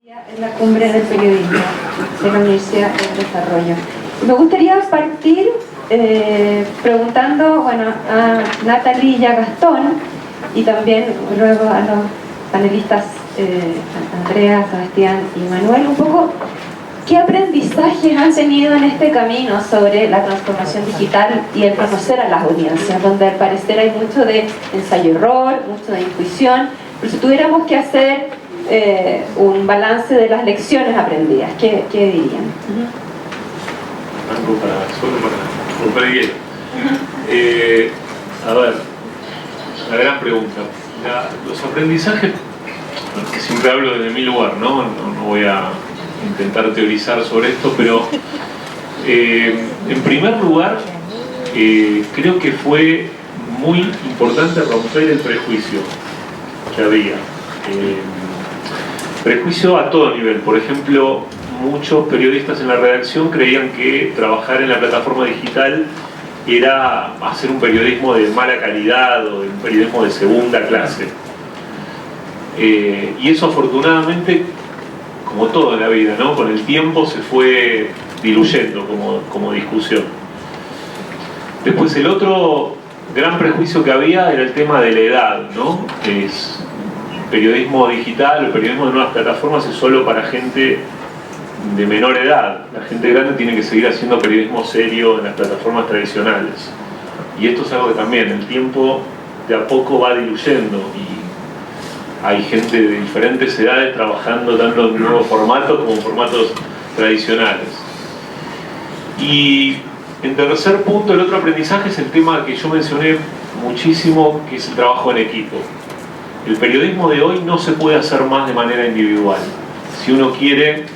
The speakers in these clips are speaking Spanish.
En la cumbre del periodismo de la Universidad del Desarrollo. Me gustaría partir preguntando a Natalie y a Gastón, y también luego a los panelistas Andrea, Sebastián y Manuel, un poco qué aprendizajes han tenido en este camino sobre la transformación digital y el conocer a las audiencias, donde al parecer hay mucho de ensayo-error, mucho de intuición, pero si tuviéramos que hacer un balance de las lecciones aprendidas, ¿qué dirían? Algo solo para romper el hielo. A ver, la gran pregunta. Los aprendizajes, que siempre hablo desde mi lugar, ¿no? No voy a intentar teorizar sobre esto, pero en primer lugar, creo que fue muy importante romper el prejuicio que había. Prejuicio a todo nivel. Por ejemplo, muchos periodistas en la redacción creían que trabajar en la plataforma digital era hacer un periodismo de mala calidad o un periodismo de segunda clase. Y eso afortunadamente, como todo en la vida, ¿no? Con el tiempo se fue diluyendo como discusión. Después el otro gran prejuicio que había era el tema de la edad, ¿no? Periodismo digital, el periodismo de nuevas plataformas es solo para gente de menor edad. La gente grande tiene que seguir haciendo periodismo serio en las plataformas tradicionales. Y esto es algo que también el tiempo de a poco va diluyendo y hay gente de diferentes edades trabajando tanto en nuevos formatos como en formatos tradicionales. Y en tercer punto, el otro aprendizaje es el tema que yo mencioné muchísimo, que es el trabajo en equipo. El periodismo de hoy no se puede hacer más de manera individual. Si uno quiere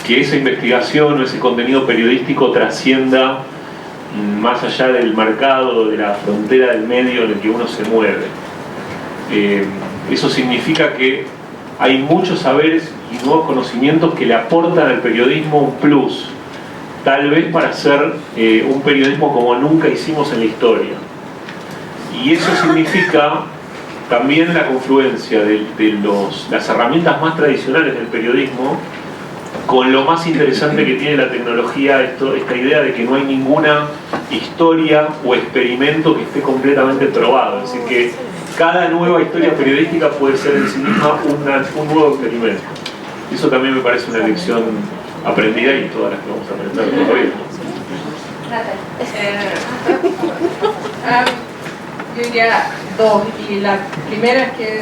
que esa investigación o ese contenido periodístico trascienda más allá del mercado, de la frontera del medio en el que uno se mueve. Eso significa que hay muchos saberes y nuevos conocimientos que le aportan al periodismo un plus, tal vez para hacer un periodismo como nunca hicimos en la historia. Y eso significa también la confluencia de las herramientas más tradicionales del periodismo con lo más interesante que tiene la tecnología, esta idea de que no hay ninguna historia o experimento que esté completamente probado. Es decir, que cada nueva historia periodística puede ser en sí misma un nuevo experimento. Eso también me parece una lección aprendida y todas las que vamos a aprender todavía. Yo diría dos, y la primera es que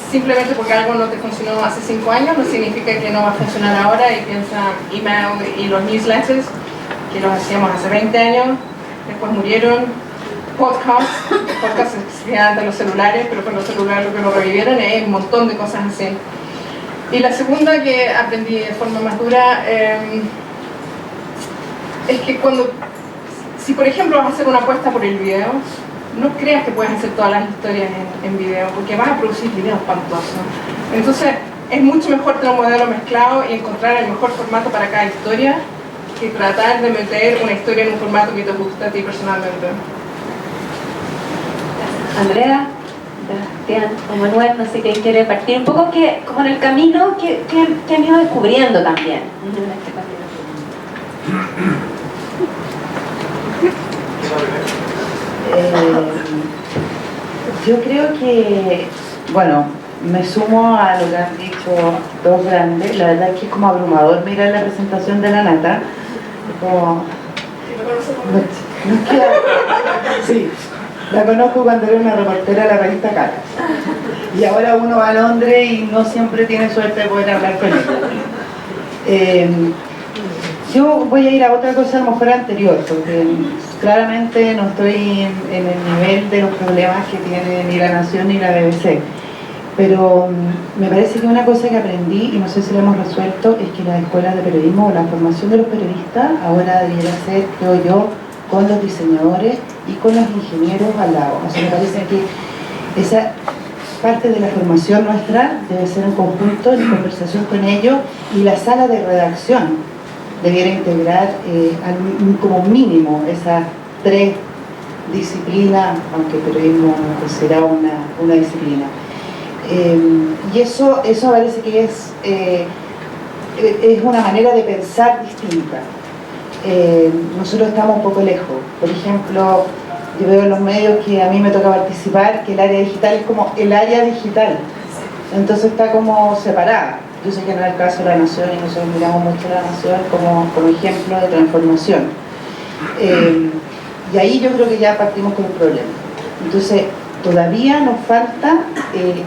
simplemente porque algo no te funcionó hace 5 años no significa que no va a funcionar ahora, y piensa email y los newsletters que los hacíamos hace 20 años, después murieron. Podcasts existían de los celulares, pero con los celulares lo que lo revivieron, hay un montón de cosas así. Y la segunda que aprendí de forma más dura es que si por ejemplo vas a hacer una apuesta por el video, no creas que puedes hacer todas las historias en video, porque vas a producir videos espantosos. Entonces es mucho mejor tener un modelo mezclado y encontrar el mejor formato para cada historia que tratar de meter una historia en un formato que te gusta a ti personalmente. Andrea, Sebastián o Manuel, no sé quién quiere partir un poco, como en el camino que han ido descubriendo también en este camino. Yo creo que, bueno, me sumo a lo que han dicho dos grandes. La verdad es que es como abrumador mirar la presentación de la Nata. Como, no queda, sí, la conozco cuando era una reportera de la revista Cara. Y ahora uno va a Londres y no siempre tiene suerte de poder hablar con ella. Yo voy a ir a otra cosa a lo mejor anterior, porque claramente no estoy en el nivel de los problemas que tiene ni La Nación ni la BBC. Pero me parece que una cosa que aprendí, y no sé si lo hemos resuelto, es que las escuelas de periodismo o la formación de los periodistas ahora debiera ser, creo yo, con los diseñadores y con los ingenieros al lado. O sea, me parece que esa parte de la formación nuestra debe ser un conjunto en conversación con ellos, y la sala de redacción debiera integrar como mínimo esas 3 disciplinas, aunque el periodismo será una disciplina. Y eso parece que es es una manera de pensar distinta. Nosotros estamos un poco lejos. Por ejemplo, yo veo en los medios que a mí me toca participar, que el área digital es como el área digital. Entonces está como separada. Yo sé que no es el caso de La Nación y nosotros miramos mucho La Nación como ejemplo de transformación. Y ahí yo creo que ya partimos con un problema. Entonces, todavía nos falta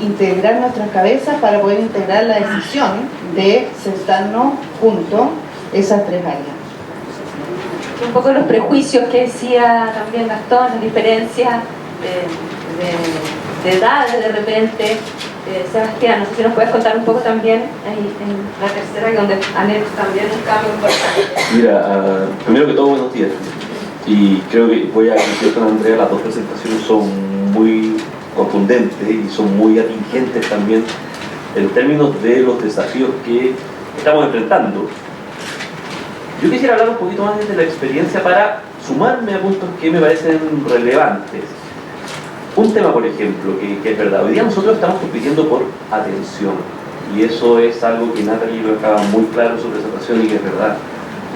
integrar nuestras cabezas para poder integrar la decisión de sentarnos juntos esas tres áreas. Un poco los prejuicios que decía también Gastón, las diferencias de edades de repente. Sebastián, no sé si nos puedes contar un poco también en la tercera, donde han hecho también un cambio importante. Mira, primero que todo, buenos días. Y creo que voy a coincidir con Andrea, las dos presentaciones son muy contundentes y son muy atingentes también en términos de los desafíos que estamos enfrentando. Yo quisiera hablar un poquito más de la experiencia para sumarme a puntos que me parecen relevantes. Un tema, por ejemplo, que es verdad. Hoy día nosotros estamos compitiendo por atención. Y eso es algo que Natalie lo acaba muy claro en su presentación y que es verdad.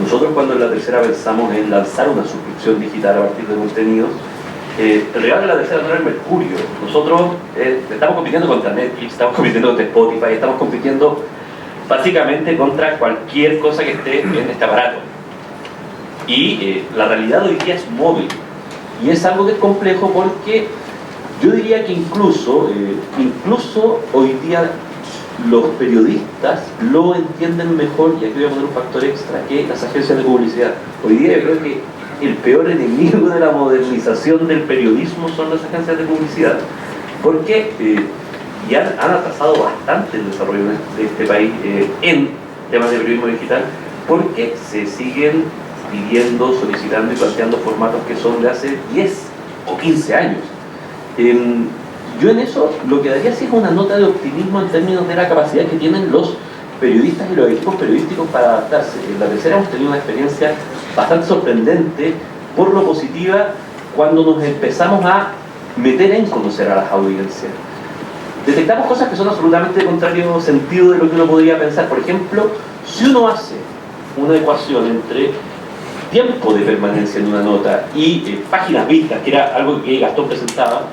Nosotros cuando en la tercera pensamos en lanzar una suscripción digital a partir de contenidos, el rival de la tercera no era el Mercurio. Nosotros estamos compitiendo contra Netflix, estamos compitiendo contra Spotify, estamos compitiendo básicamente contra cualquier cosa que esté en este aparato. Y la realidad hoy día es móvil. Y es algo que es complejo porque yo diría que incluso hoy día los periodistas lo entienden mejor, y aquí voy a poner un factor extra, que las agencias de publicidad. Hoy día yo creo que el peor enemigo de la modernización del periodismo son las agencias de publicidad, porque ya han atrasado bastante el desarrollo de este país en temas de periodismo digital, porque se siguen pidiendo, solicitando y planteando formatos que son de hace 10 o 15 años. Yo en eso lo que daría sí es una nota de optimismo en términos de la capacidad que tienen los periodistas y los equipos periodísticos para adaptarse. En la tercera hemos tenido una experiencia bastante sorprendente por lo positiva cuando nos empezamos a meter en conocer a las audiencias. Detectamos cosas que son absolutamente de contrario sentido de lo que uno podría pensar. Por ejemplo, si uno hace una ecuación entre tiempo de permanencia en una nota y páginas vistas, que era algo que Gastón presentaba,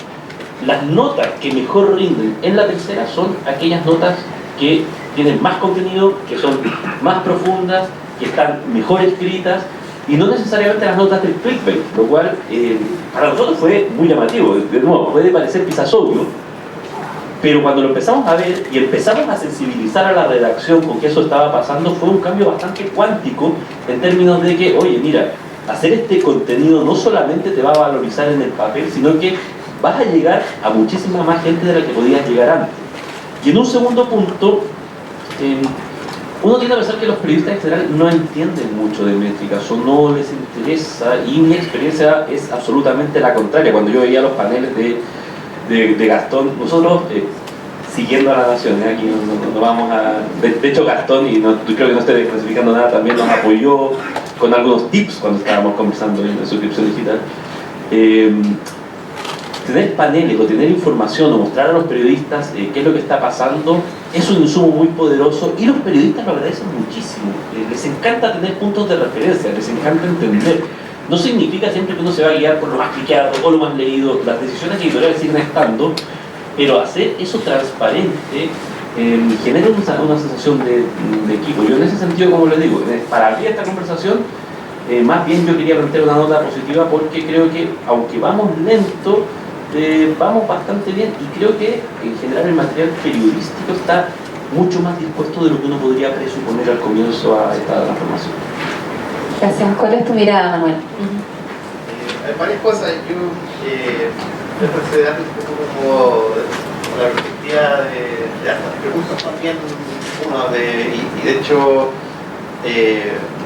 las notas que mejor rinden en la tercera son aquellas notas que tienen más contenido, que son más profundas, que están mejor escritas, y no necesariamente las notas del clickbait, lo cual para nosotros fue muy llamativo. De nuevo, puede parecer quizás obvio, pero cuando lo empezamos a ver y empezamos a sensibilizar a la redacción con que eso estaba pasando, fue un cambio bastante cuántico en términos de que, oye, mira, hacer este contenido no solamente te va a valorizar en el papel, sino que vas a llegar a muchísima más gente de la que podías llegar antes. Y en un segundo punto, uno tiende a pensar que los periodistas en general no entienden mucho de métricas o no les interesa, y mi experiencia es absolutamente la contraria. Cuando yo veía los paneles de Gastón, nosotros siguiendo a La Nación, aquí no vamos a... De hecho Gastón, y creo que no estoy clasificando nada, también nos apoyó con algunos tips cuando estábamos conversando en suscripción digital. Tener paneles o tener información o mostrar a los periodistas qué es lo que está pasando es un insumo muy poderoso, y los periodistas lo agradecen muchísimo. Les encanta tener puntos de referencia, les encanta entender. No significa siempre que uno se va a guiar por lo más cliqueado o lo más leído. Las decisiones editoriales siguen estando, pero hacer eso transparente genera una sensación de equipo. Yo en ese sentido, como les digo, para abrir esta conversación, más bien yo quería plantear una nota positiva, porque creo que aunque vamos lento, vamos bastante bien, y creo que en general el material periodístico está mucho más dispuesto de lo que uno podría presuponer al comienzo a esta transformación. Gracias. ¿Cuál es tu mirada, Manuel? Hay varias cosas. Yo me parece darle un poco como la perspectiva de hasta preguntas también, y de hecho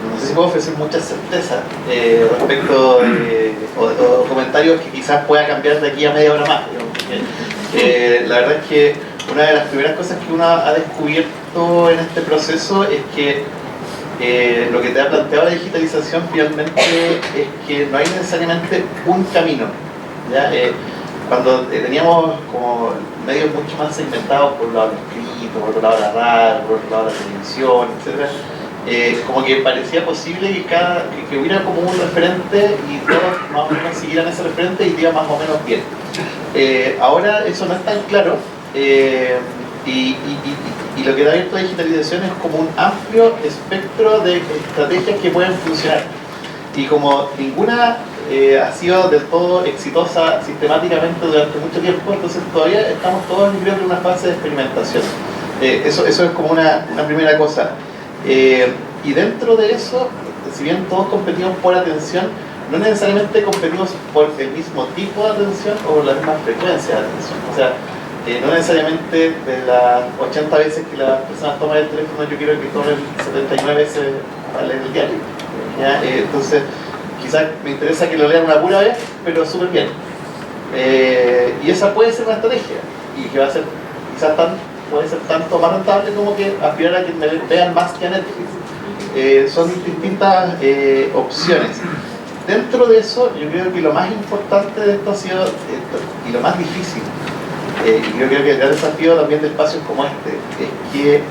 no sé si puedo ofrecer muchas certezas respecto o comentarios que quizás pueda cambiar de aquí a media hora más, digamos. La verdad es que una de las primeras cosas que uno ha descubierto en este proceso es que lo que te ha planteado la digitalización finalmente es que no hay necesariamente un camino, ¿ya? cuando teníamos como medios mucho más segmentados por un lado escrito, por otro lado la radio, por otro lado la televisión, etc. Como que parecía posible que hubiera como un referente y todos más o menos siguieran ese referente y iba más o menos bien. Ahora eso no es tan claro, y lo que da abierto a digitalización es como un amplio espectro de estrategias que pueden funcionar. Y como ninguna ha sido del todo exitosa sistemáticamente durante mucho tiempo, entonces todavía estamos todos, yo creo, en una fase de experimentación. Eso es como una primera cosa. Y dentro de eso, si bien todos competimos por atención, no necesariamente competimos por el mismo tipo de atención o por la misma frecuencia de atención. O sea, no necesariamente de las 80 veces que las personas toman el teléfono, yo quiero que tomen 79 veces a leer el diario. ¿Ya? Entonces, quizás me interesa que lo lean una pura vez, pero súper bien. Y esa puede ser una estrategia, y que va a ser quizás puede ser tanto más rentable como que aspirar a que me vean más que a Netflix. Son distintas opciones. Dentro de eso, yo creo que lo más importante de esto ha sido, y lo más difícil, y yo creo que el gran desafío también de espacios como este, es que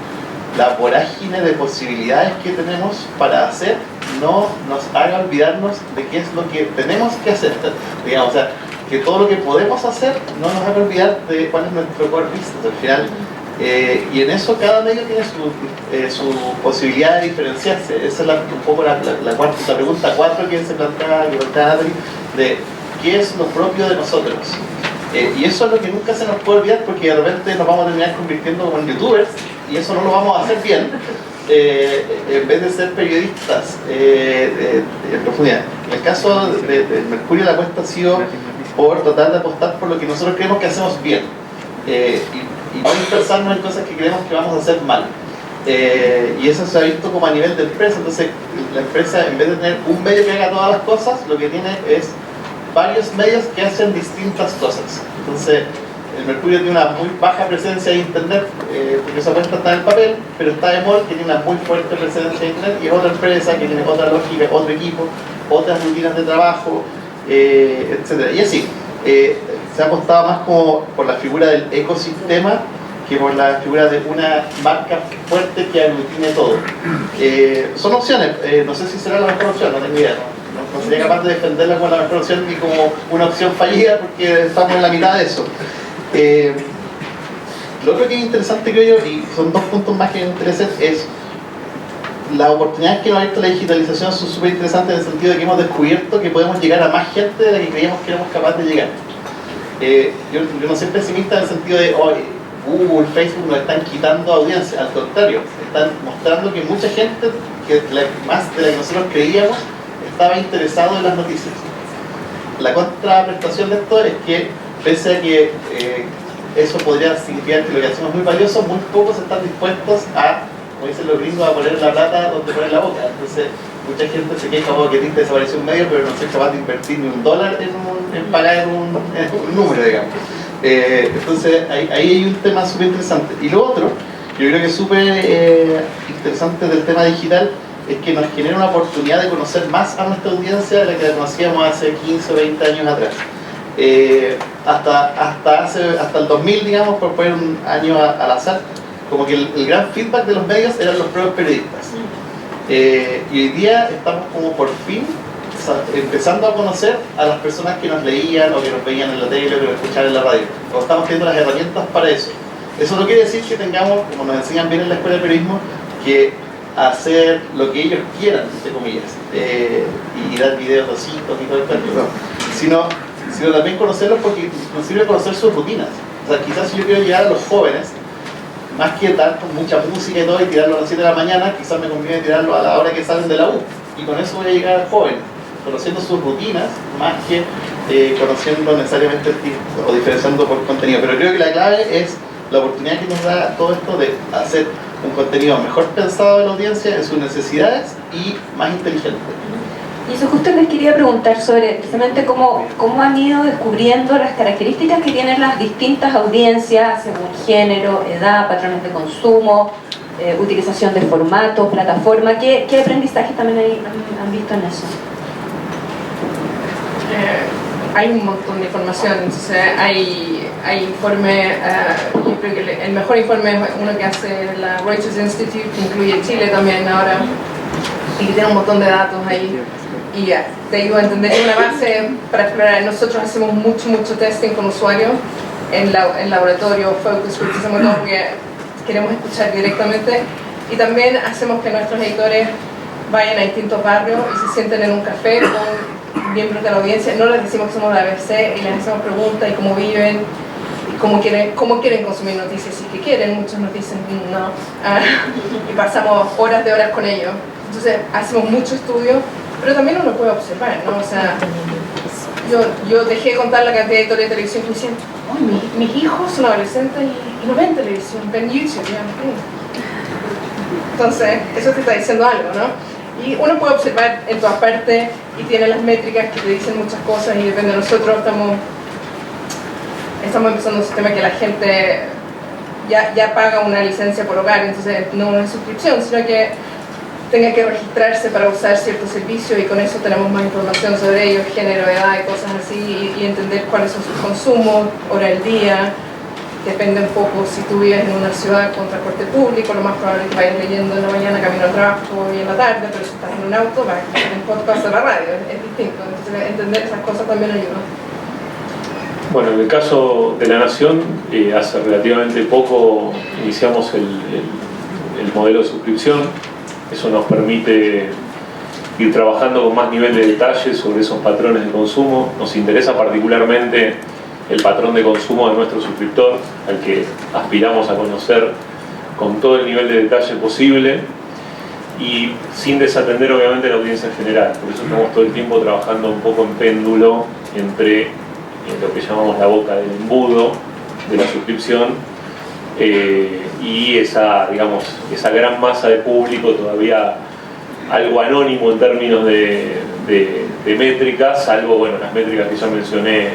la vorágine de posibilidades que tenemos para hacer no nos haga olvidarnos de qué es lo que tenemos que hacer. Digamos, o sea, que todo lo que podemos hacer no nos haga olvidar de cuál es nuestro core business al final. Y en eso cada medio tiene su posibilidad de diferenciarse. Esa es un poco la pregunta 4 que se plantea Natalie, de qué es lo propio de nosotros. Y eso es lo que nunca se nos puede olvidar, porque de repente nos vamos a terminar convirtiendo como en youtubers, y eso no lo vamos a hacer bien, en vez de ser periodistas en profundidad. En el caso de Mercurio, la apuesta ha sido por tratar de apostar por lo que nosotros creemos que hacemos bien, y no dispersarnos en cosas que creemos que vamos a hacer mal. Y eso se ha visto como a nivel de empresa. Entonces la empresa, en vez de tener un medio que haga todas las cosas, lo que tiene es varios medios que hacen distintas cosas. Entonces el Mercurio tiene una muy baja presencia de internet, porque esa cuenta está en el papel, pero está Emol, que tiene una muy fuerte presencia de internet, y es otra empresa que tiene otra lógica, otro equipo, otras rutinas de trabajo, etc. Y así, se ha apostado más como por la figura del ecosistema que por la figura de una marca fuerte que aglutine todo. Son opciones, no sé si será la mejor opción, no tengo idea. No sería capaz de defenderla como la mejor opción ni como una opción fallida, porque estamos en la mitad de eso. Lo otro que es interesante, creo yo, y son dos puntos más que me interesan, es las oportunidades que nos ha abierto la digitalización. Son súper interesantes en el sentido de que hemos descubierto que podemos llegar a más gente de la que creíamos que éramos capaces de llegar. Yo no soy pesimista en el sentido de Google, Facebook nos están quitando audiencia, al contrario, están mostrando que mucha gente, más de la que nosotros creíamos, estaba interesado en las noticias. La contraprestación de esto es que, pese a que eso podría significar que lo que hacemos es muy valioso, muy pocos están dispuestos a, como dicen los gringos, a poner la plata donde poner la boca. Entonces mucha gente se queja porque desapareció un medio, pero no soy capaz de invertir ni $1 en pagar un número, digamos. Entonces ahí hay un tema súper interesante. Y lo otro, yo creo que es súper interesante del tema digital, es que nos genera una oportunidad de conocer más a nuestra audiencia de la que conocíamos hace 15 o 20 años atrás. Hasta el 2000, digamos, por poner un año al azar, como que el gran feedback de los medios eran los propios periodistas. Y hoy día estamos como por fin empezando a conocer a las personas que nos leían o que nos veían en la tele o que nos escuchaban en la radio. O estamos teniendo las herramientas para eso. Eso no quiere decir que tengamos, como nos enseñan bien en la escuela de periodismo, que hacer lo que ellos quieran, entre comillas, y dar videos dositos y todo el cuento, no. Sino también conocerlos, porque nos sirve conocer sus rutinas. O sea, quizás si yo quiero llegar a los jóvenes, más que dar con mucha música y todo y tirarlo a las 7 de la mañana, quizás me conviene tirarlo a la hora que salen de la U, y con eso voy a llegar al joven, conociendo sus rutinas, más que conociendo necesariamente el tipo, o diferenciando por contenido. Pero creo que la clave es la oportunidad que nos da todo esto de hacer un contenido mejor pensado de la audiencia, en sus necesidades y más inteligente. Y eso justo les quería preguntar sobre precisamente cómo han ido descubriendo las características que tienen las distintas audiencias según género, edad, patrones de consumo, utilización de formatos, plataforma. ¿Qué aprendizaje también han visto en eso? hay un montón de información. Entonces hay informes, yo creo que el mejor informe es uno que hace la Reuters Institute, que incluye Chile también ahora, y que tiene un montón de datos ahí. Y te ayuda a entender una base para explorar. Nosotros hacemos mucho testing con usuarios en laboratorio, focus groups, hacemos todo porque queremos escuchar directamente, y también hacemos que nuestros editores vayan a distintos barrios y se sienten en un café con miembros de la audiencia. No les decimos que somos la ABC y les hacemos preguntas y cómo viven y cómo quieren consumir noticias, y que quieren. Muchos nos dicen no, y pasamos horas de horas con ellos. Entonces hacemos mucho estudio, pero también uno puede observar, ¿no? O sea, yo dejé de contar la cantidad de editores de televisión que me decían, oh, mis hijos son adolescentes y no ven televisión, ven YouTube, ya. Entonces, eso te está diciendo algo, ¿no? Y uno puede observar en todas partes y tiene las métricas que te dicen muchas cosas, y depende de nosotros. Estamos empezando un sistema que la gente ya paga una licencia por hogar, entonces no es suscripción, sino que tenga que registrarse para usar ciertos servicios, y con eso tenemos más información sobre ellos, género, edad y cosas así, y entender cuáles son sus consumos, hora del día. Depende un poco si tú vives en una ciudad con transporte público, lo más probable es que vayas leyendo en la mañana camino al trabajo y en la tarde, pero si estás en un auto vas a escuchar un podcast de la radio, es distinto. Entonces entender esas cosas también ayuda. Bueno, en el caso de La Nación, hace relativamente poco iniciamos el modelo de suscripción. Eso nos permite ir trabajando con más nivel de detalle sobre esos patrones de consumo. Nos interesa particularmente el patrón de consumo de nuestro suscriptor, al que aspiramos a conocer con todo el nivel de detalle posible, y sin desatender obviamente la audiencia en general. Por eso estamos todo el tiempo trabajando un poco en péndulo entre lo que llamamos la boca del embudo de la suscripción y esa gran masa de público todavía algo anónimo en términos de métricas, salvo las métricas que ya mencioné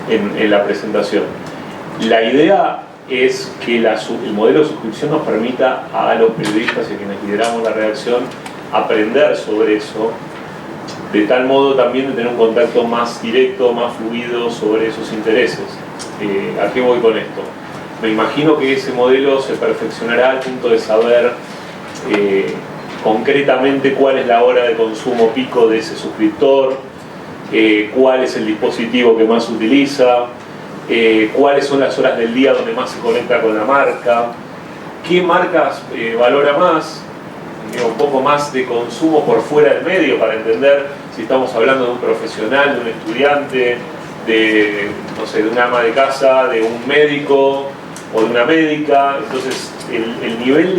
en la presentación. La idea es que el modelo de suscripción nos permita a los periodistas y a quienes lideramos la redacción aprender sobre eso, de tal modo también de tener un contacto más directo, más fluido sobre esos intereses. ¿A qué voy con esto? Me imagino que ese modelo se perfeccionará al punto de saber concretamente cuál es la hora de consumo pico de ese suscriptor, cuál es el dispositivo que más utiliza, cuáles son las horas del día donde más se conecta con la marca, qué marcas valora más, un poco más de consumo por fuera del medio, para entender si estamos hablando de un profesional, de un estudiante, de una ama de casa, de un médico o de una médica. Entonces el nivel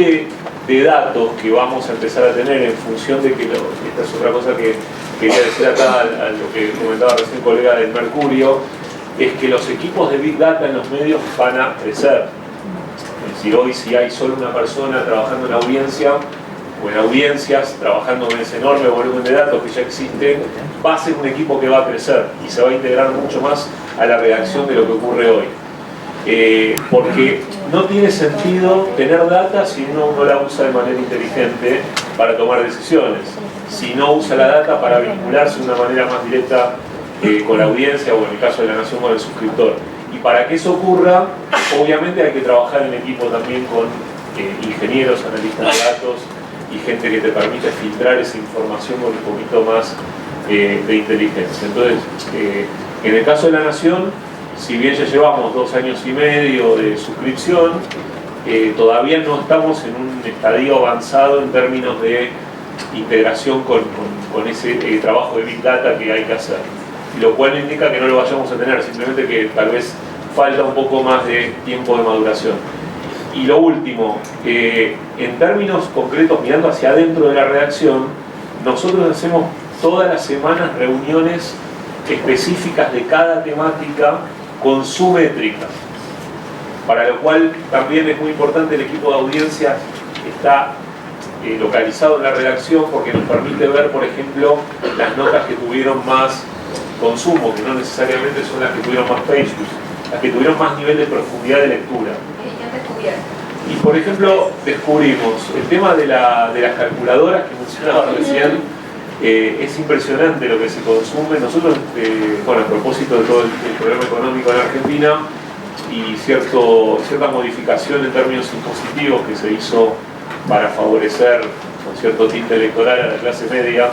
de datos que vamos a empezar a tener en función de que esta es otra cosa que quería decir acá a lo que comentaba recién el colega del Mercurio, es que los equipos de Big Data en los medios van a crecer. Es decir, hoy si hay solo una persona trabajando en la audiencia o en audiencias, trabajando en ese enorme volumen de datos que ya existe, va a ser un equipo que va a crecer y se va a integrar mucho más a la redacción de lo que ocurre hoy. Porque no tiene sentido tener data si uno no la usa de manera inteligente para tomar decisiones, si no usa la data para vincularse de una manera más directa con la audiencia, o en el caso de La Nación con el suscriptor. Y para que eso ocurra, obviamente hay que trabajar en equipo también con ingenieros, analistas de datos y gente que te permite filtrar esa información con un poquito más de inteligencia. Entonces, en el caso de La Nación, si bien ya llevamos 2 años y medio de suscripción, todavía no estamos en un estadio avanzado en términos de integración con ese trabajo de Big Data que hay que hacer. Lo cual no indica que no lo vayamos a tener, simplemente que tal vez falta un poco más de tiempo de maduración. Y lo último, en términos concretos, mirando hacia adentro de la redacción, nosotros hacemos todas las semanas reuniones específicas de cada temática con su métrica, para lo cual también es muy importante el equipo de audiencia está localizado en la redacción, porque nos permite ver, por ejemplo, las notas que tuvieron más consumo, que no necesariamente son las que tuvieron más page views, las que tuvieron más nivel de profundidad de lectura. Y por ejemplo, descubrimos el tema de las calculadoras que mencionaba recién, Es impresionante lo que se consume. Nosotros, bueno, a propósito de todo el problema económico en Argentina y cierta modificación en términos impositivos que se hizo para favorecer con cierto tinte electoral a la clase media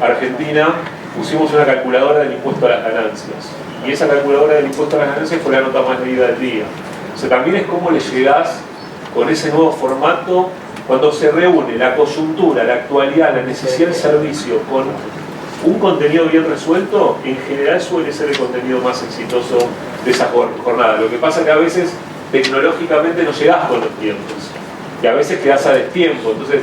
argentina, pusimos una calculadora del impuesto a las ganancias. Y esa calculadora del impuesto a las ganancias fue la nota más leída del día. O sea, también es cómo le llegás con ese nuevo formato cuando se reúne la coyuntura, la actualidad, la necesidad del servicio con un contenido bien resuelto. En general suele ser el contenido más exitoso de esa jornada. Lo que pasa es que a veces tecnológicamente no llegás con los tiempos y a veces quedás a destiempo, entonces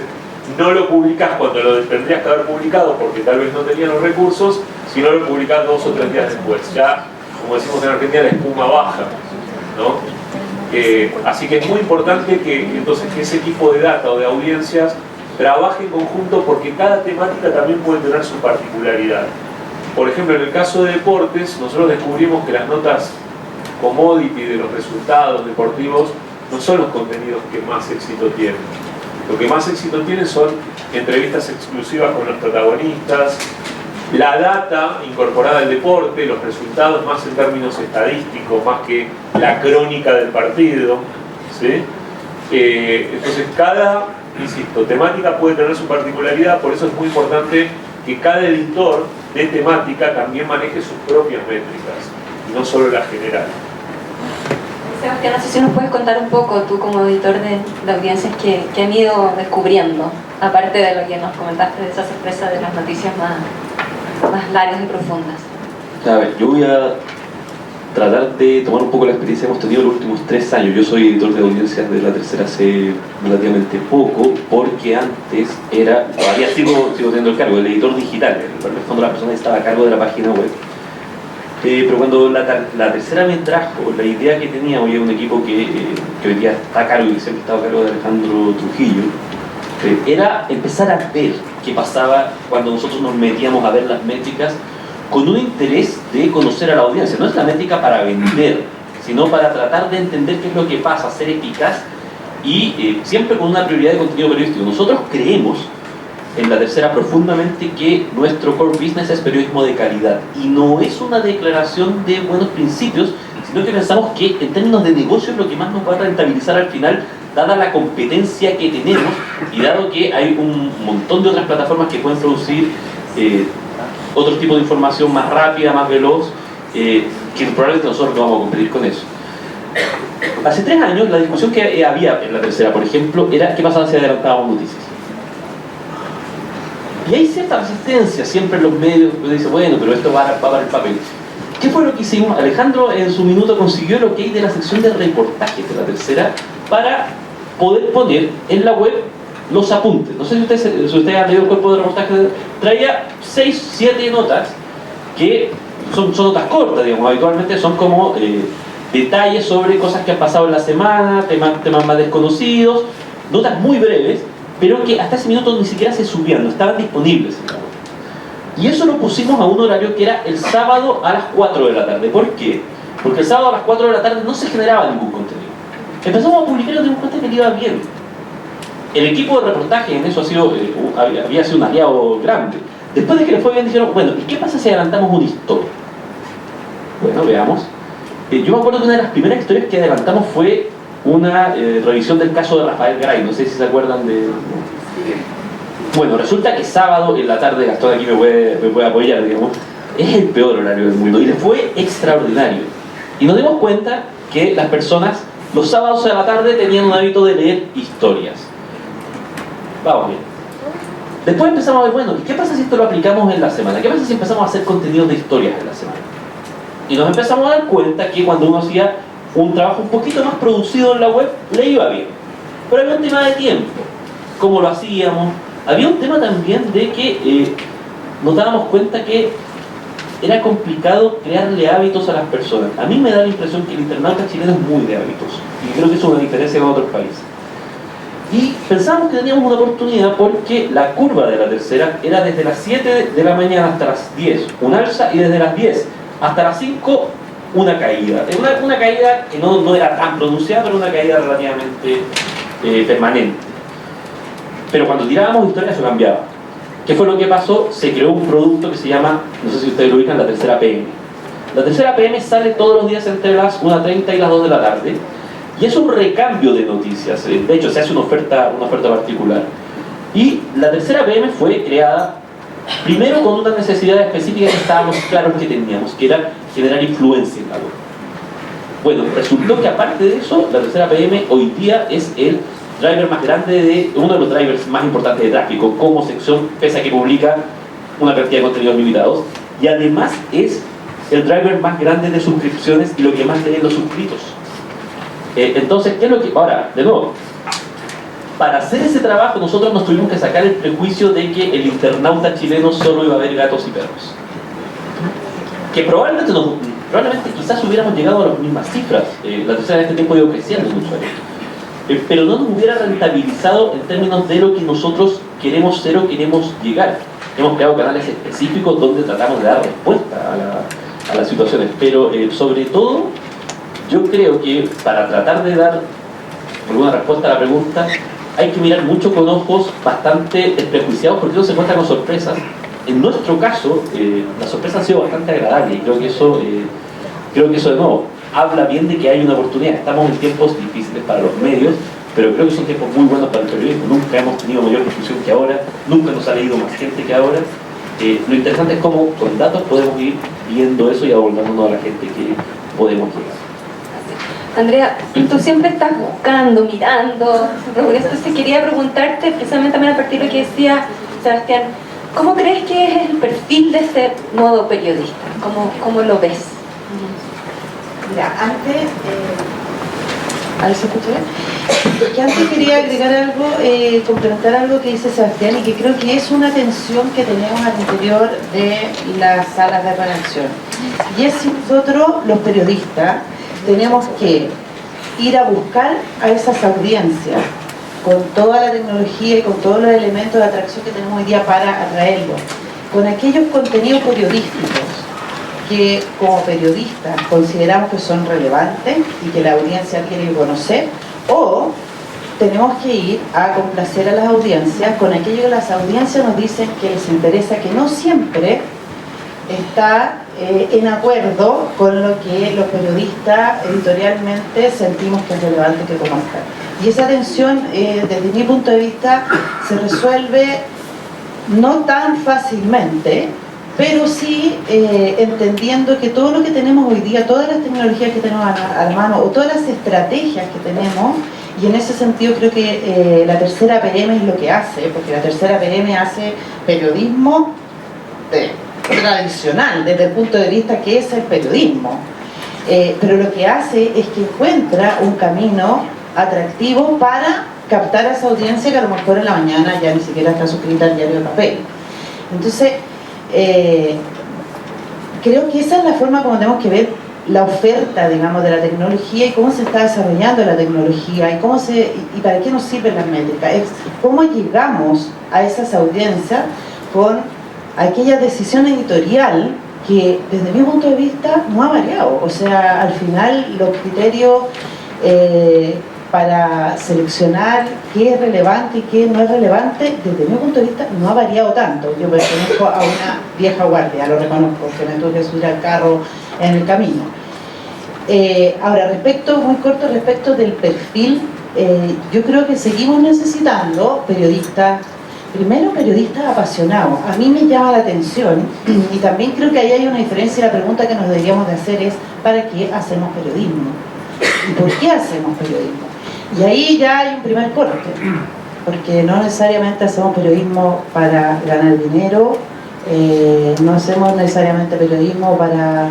no lo publicás cuando lo tendrías que haber publicado porque tal vez no tenían los recursos, sino lo publicás 2 o 3 días después. Ya, como decimos en Argentina, la espuma baja, ¿no? Así que es muy importante que ese tipo de data o de audiencias trabaje en conjunto, porque cada temática también puede tener su particularidad. Por ejemplo, en el caso de deportes, nosotros descubrimos que las notas commodity de los resultados deportivos no son los contenidos que más éxito tienen. Lo que más éxito tienen son entrevistas exclusivas con los protagonistas, la data incorporada al deporte, los resultados más en términos estadísticos, más que la crónica del partido, ¿sí? Entonces cada, insisto, temática puede tener su particularidad, por eso es muy importante que cada editor de temática también maneje sus propias métricas, y no solo la general. Sebastián, no sé si nos puedes contar un poco, tú como editor de audiencias, que han ido descubriendo, aparte de lo que nos comentaste de esa sorpresa de las noticias más largas y profundas. A ver, yo voy a tratar de tomar un poco la experiencia que hemos tenido en los últimos 3 años. Yo soy editor de audiencias de La Tercera hace relativamente poco, porque antes todavía sigo teniendo el cargo del editor digital. En el fondo la persona estaba a cargo de la página web. Pero cuando la Tercera me trajo, la idea que tenía, hoy es un equipo que hoy día está a cargo y siempre estaba a cargo de Alejandro Trujillo, era empezar a ver qué pasaba cuando nosotros nos metíamos a ver las métricas con un interés de conocer a la audiencia. No es la métrica para vender, sino para tratar de entender qué es lo que pasa, ser eficaz y siempre con una prioridad de contenido periodístico. Nosotros creemos en La Tercera profundamente que nuestro core business es periodismo de calidad, y no es una declaración de buenos principios, sino que pensamos que en términos de negocio es lo que más nos va a rentabilizar al final, dada la competencia que tenemos y dado que hay un montón de otras plataformas que pueden producir otro tipo de información más rápida, más veloz, que probablemente nosotros no vamos a competir con eso. Hace 3 años la discusión que había en La Tercera, por ejemplo, era qué pasaba si adelantábamos noticias. Y hay cierta resistencia siempre en los medios, que dice, bueno, pero esto va para el papel. ¿Qué fue lo que hicimos? Alejandro en su minuto consiguió el ok de la sección de reportajes de La Tercera para poder poner en la web los apuntes. No sé si ustedes han leído el cuerpo de reportajes. Traía 6, 7 notas que son notas cortas, digamos. Habitualmente son como detalles sobre cosas que han pasado en la semana, temas más desconocidos, notas muy breves, pero que hasta ese minuto ni siquiera se subían, no estaban disponibles en la web. Y eso lo pusimos a un horario que era el sábado a las 4 de la tarde. ¿Por qué? Porque el sábado a las 4 de la tarde no se generaba ningún contenido. Empezamos a publicar y nos dimos cuenta que le iba bien. El equipo de reportaje en eso había sido un aliado grande. Después de que le fue bien, dijeron, bueno, ¿y qué pasa si adelantamos una historia? Bueno, veamos. Yo me acuerdo que una de las primeras historias que adelantamos fue una revisión del caso de Rafael Garay. No sé si se acuerdan de... Bueno, resulta que sábado en la tarde, Gastón aquí me puede apoyar, digamos, es el peor horario del mundo y le fue extraordinario. Y nos dimos cuenta que las personas los sábados a la tarde tenían un hábito de leer historias. Vamos bien. Después empezamos a ver, bueno, ¿qué pasa si esto lo aplicamos en la semana? ¿Qué pasa si empezamos a hacer contenidos de historias en la semana? Y nos empezamos a dar cuenta que cuando uno hacía un trabajo un poquito más producido en la web, le iba bien. Pero había un tema de tiempo. ¿Cómo lo hacíamos? Había un tema también de que nos dábamos cuenta que era complicado crearle hábitos a las personas. A mí me da la impresión que el internauta chileno es muy de hábitos. Y creo que eso es una diferencia con otros países. Y pensamos que teníamos una oportunidad porque la curva de La Tercera era desde las 7 de la mañana hasta las 10, un alza, y desde las 10 hasta las 5, una caída. Una caída que no era tan pronunciada, pero una caída relativamente permanente. Pero cuando tirábamos historias eso cambiaba. ¿Qué fue lo que pasó? Se creó un producto que se llama, no sé si ustedes lo ubican, la tercera PM. La tercera PM sale todos los días entre las 1:30 y las 2 de la tarde y es un recambio de noticias. De hecho, se hace una oferta particular. Y la tercera PM fue creada primero con una necesidad específica que estábamos claros que teníamos, que era generar influencia en la web. Bueno, resultó que aparte de eso, la tercera PM hoy día es el driver más grande uno de los drivers más importantes de tráfico como sección, pese a que publica una cantidad de contenidos limitados, y además es el driver más grande de suscripciones y lo que más tienen los suscritos. Entonces, ¿qué es lo que...? Ahora, de nuevo, para hacer ese trabajo nosotros nos tuvimos que sacar el prejuicio de que el internauta chileno solo iba a ver gatos y perros. Que probablemente quizás hubiéramos llegado a las mismas cifras. La tercera en este tiempo ha ido creciendo mucho. Pero no nos hubiera rentabilizado en términos de lo que nosotros queremos ser o queremos llegar. Hemos creado canales específicos donde tratamos de dar respuesta a las situaciones, pero sobre todo yo creo que para tratar de dar alguna respuesta a la pregunta hay que mirar mucho con ojos bastante desprejuiciados porque uno se encuentra con sorpresas. En nuestro caso, las sorpresas han sido bastante agradables y creo que eso de nuevo habla bien de que hay una oportunidad. Estamos en tiempos difíciles para los medios, pero creo que son tiempos muy buenos para el periodismo. Nunca hemos tenido mayor difusión que ahora, nunca nos ha leído más gente que ahora. Lo interesante es cómo con datos podemos ir viendo eso y abordándonos a la gente que podemos llegar. Andrea, tú siempre estás buscando, mirando, entonces quería preguntarte precisamente también a partir de lo que decía Sebastián, ¿cómo crees que es el perfil de este nuevo periodista? ¿Cómo lo ves? Mira, antes... a ver si escucho bien. Porque antes quería agregar algo, complementar algo que dice Sebastián y que creo que es una tensión que tenemos al interior de las salas de redacción. Y es si nosotros, los periodistas, tenemos que ir a buscar a esas audiencias con toda la tecnología y con todos los elementos de atracción que tenemos hoy día para atraerlos, con aquellos contenidos periodísticos que como periodistas consideramos que son relevantes y que la audiencia quiere conocer, o tenemos que ir a complacer a las audiencias con aquello que las audiencias nos dicen que les interesa, que no siempre está en acuerdo con lo que los periodistas editorialmente sentimos que es relevante que conozcan. Y esa tensión, desde mi punto de vista, se resuelve no tan fácilmente, pero sí entendiendo que todo lo que tenemos hoy día, todas las tecnologías que tenemos a la mano o todas las estrategias que tenemos, y en ese sentido creo que la tercera PM es lo que hace, porque la tercera PM hace periodismo tradicional desde el punto de vista que es el periodismo, pero lo que hace es que encuentra un camino atractivo para captar a esa audiencia que a lo mejor en la mañana ya ni siquiera está suscrita al diario de papel. Entonces creo que esa es la forma como tenemos que ver la oferta, digamos, de la tecnología y cómo se está desarrollando la tecnología y para qué nos sirven las métricas. Es cómo llegamos a esas audiencias con aquella decisión editorial que desde mi punto de vista no ha variado. O sea, al final los criterios para seleccionar qué es relevante y qué no es relevante, desde mi punto de vista no ha variado tanto. Yo pertenezco a una vieja guardia, lo reconozco, que me tuve que subir al carro en el camino. Ahora, muy corto respecto del perfil, yo creo que seguimos necesitando periodistas, primero periodistas apasionados. A mí me llama la atención y también creo que ahí hay una diferencia. La pregunta que nos deberíamos de hacer es ¿para qué hacemos periodismo? ¿Y por qué hacemos periodismo? Y ahí ya hay un primer corte, porque no necesariamente hacemos periodismo para ganar dinero, no hacemos necesariamente periodismo para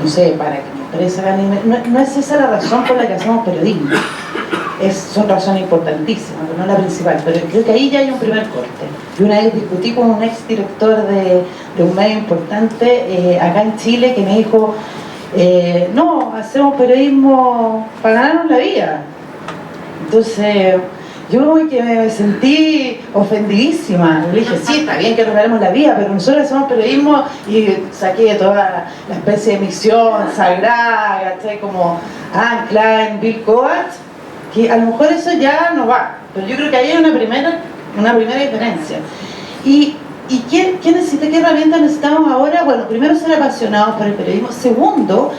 no sé, para que mi empresa gane dinero. No es esa la razón por la que hacemos periodismo. Son razones importantísimas, pero no la principal. Pero creo que ahí ya hay un primer corte. Yo una vez discutí con un ex director de un medio importante acá en Chile que me dijo no, hacemos periodismo para ganarnos la vida. Entonces yo como que me sentí ofendidísima. Le dije, sí, está bien que nos ganemos la vida, pero nosotros hacemos periodismo, y saqué toda la especie de misión sagrada, ¿cachai? Como Anne Klein, Bill Kovacs, que a lo mejor eso ya no va. Pero yo creo que ahí hay una primera una primera diferencia. ¿Y qué necesita, qué herramientas necesitamos ahora? Bueno, primero ser apasionados por el periodismo. Segundo,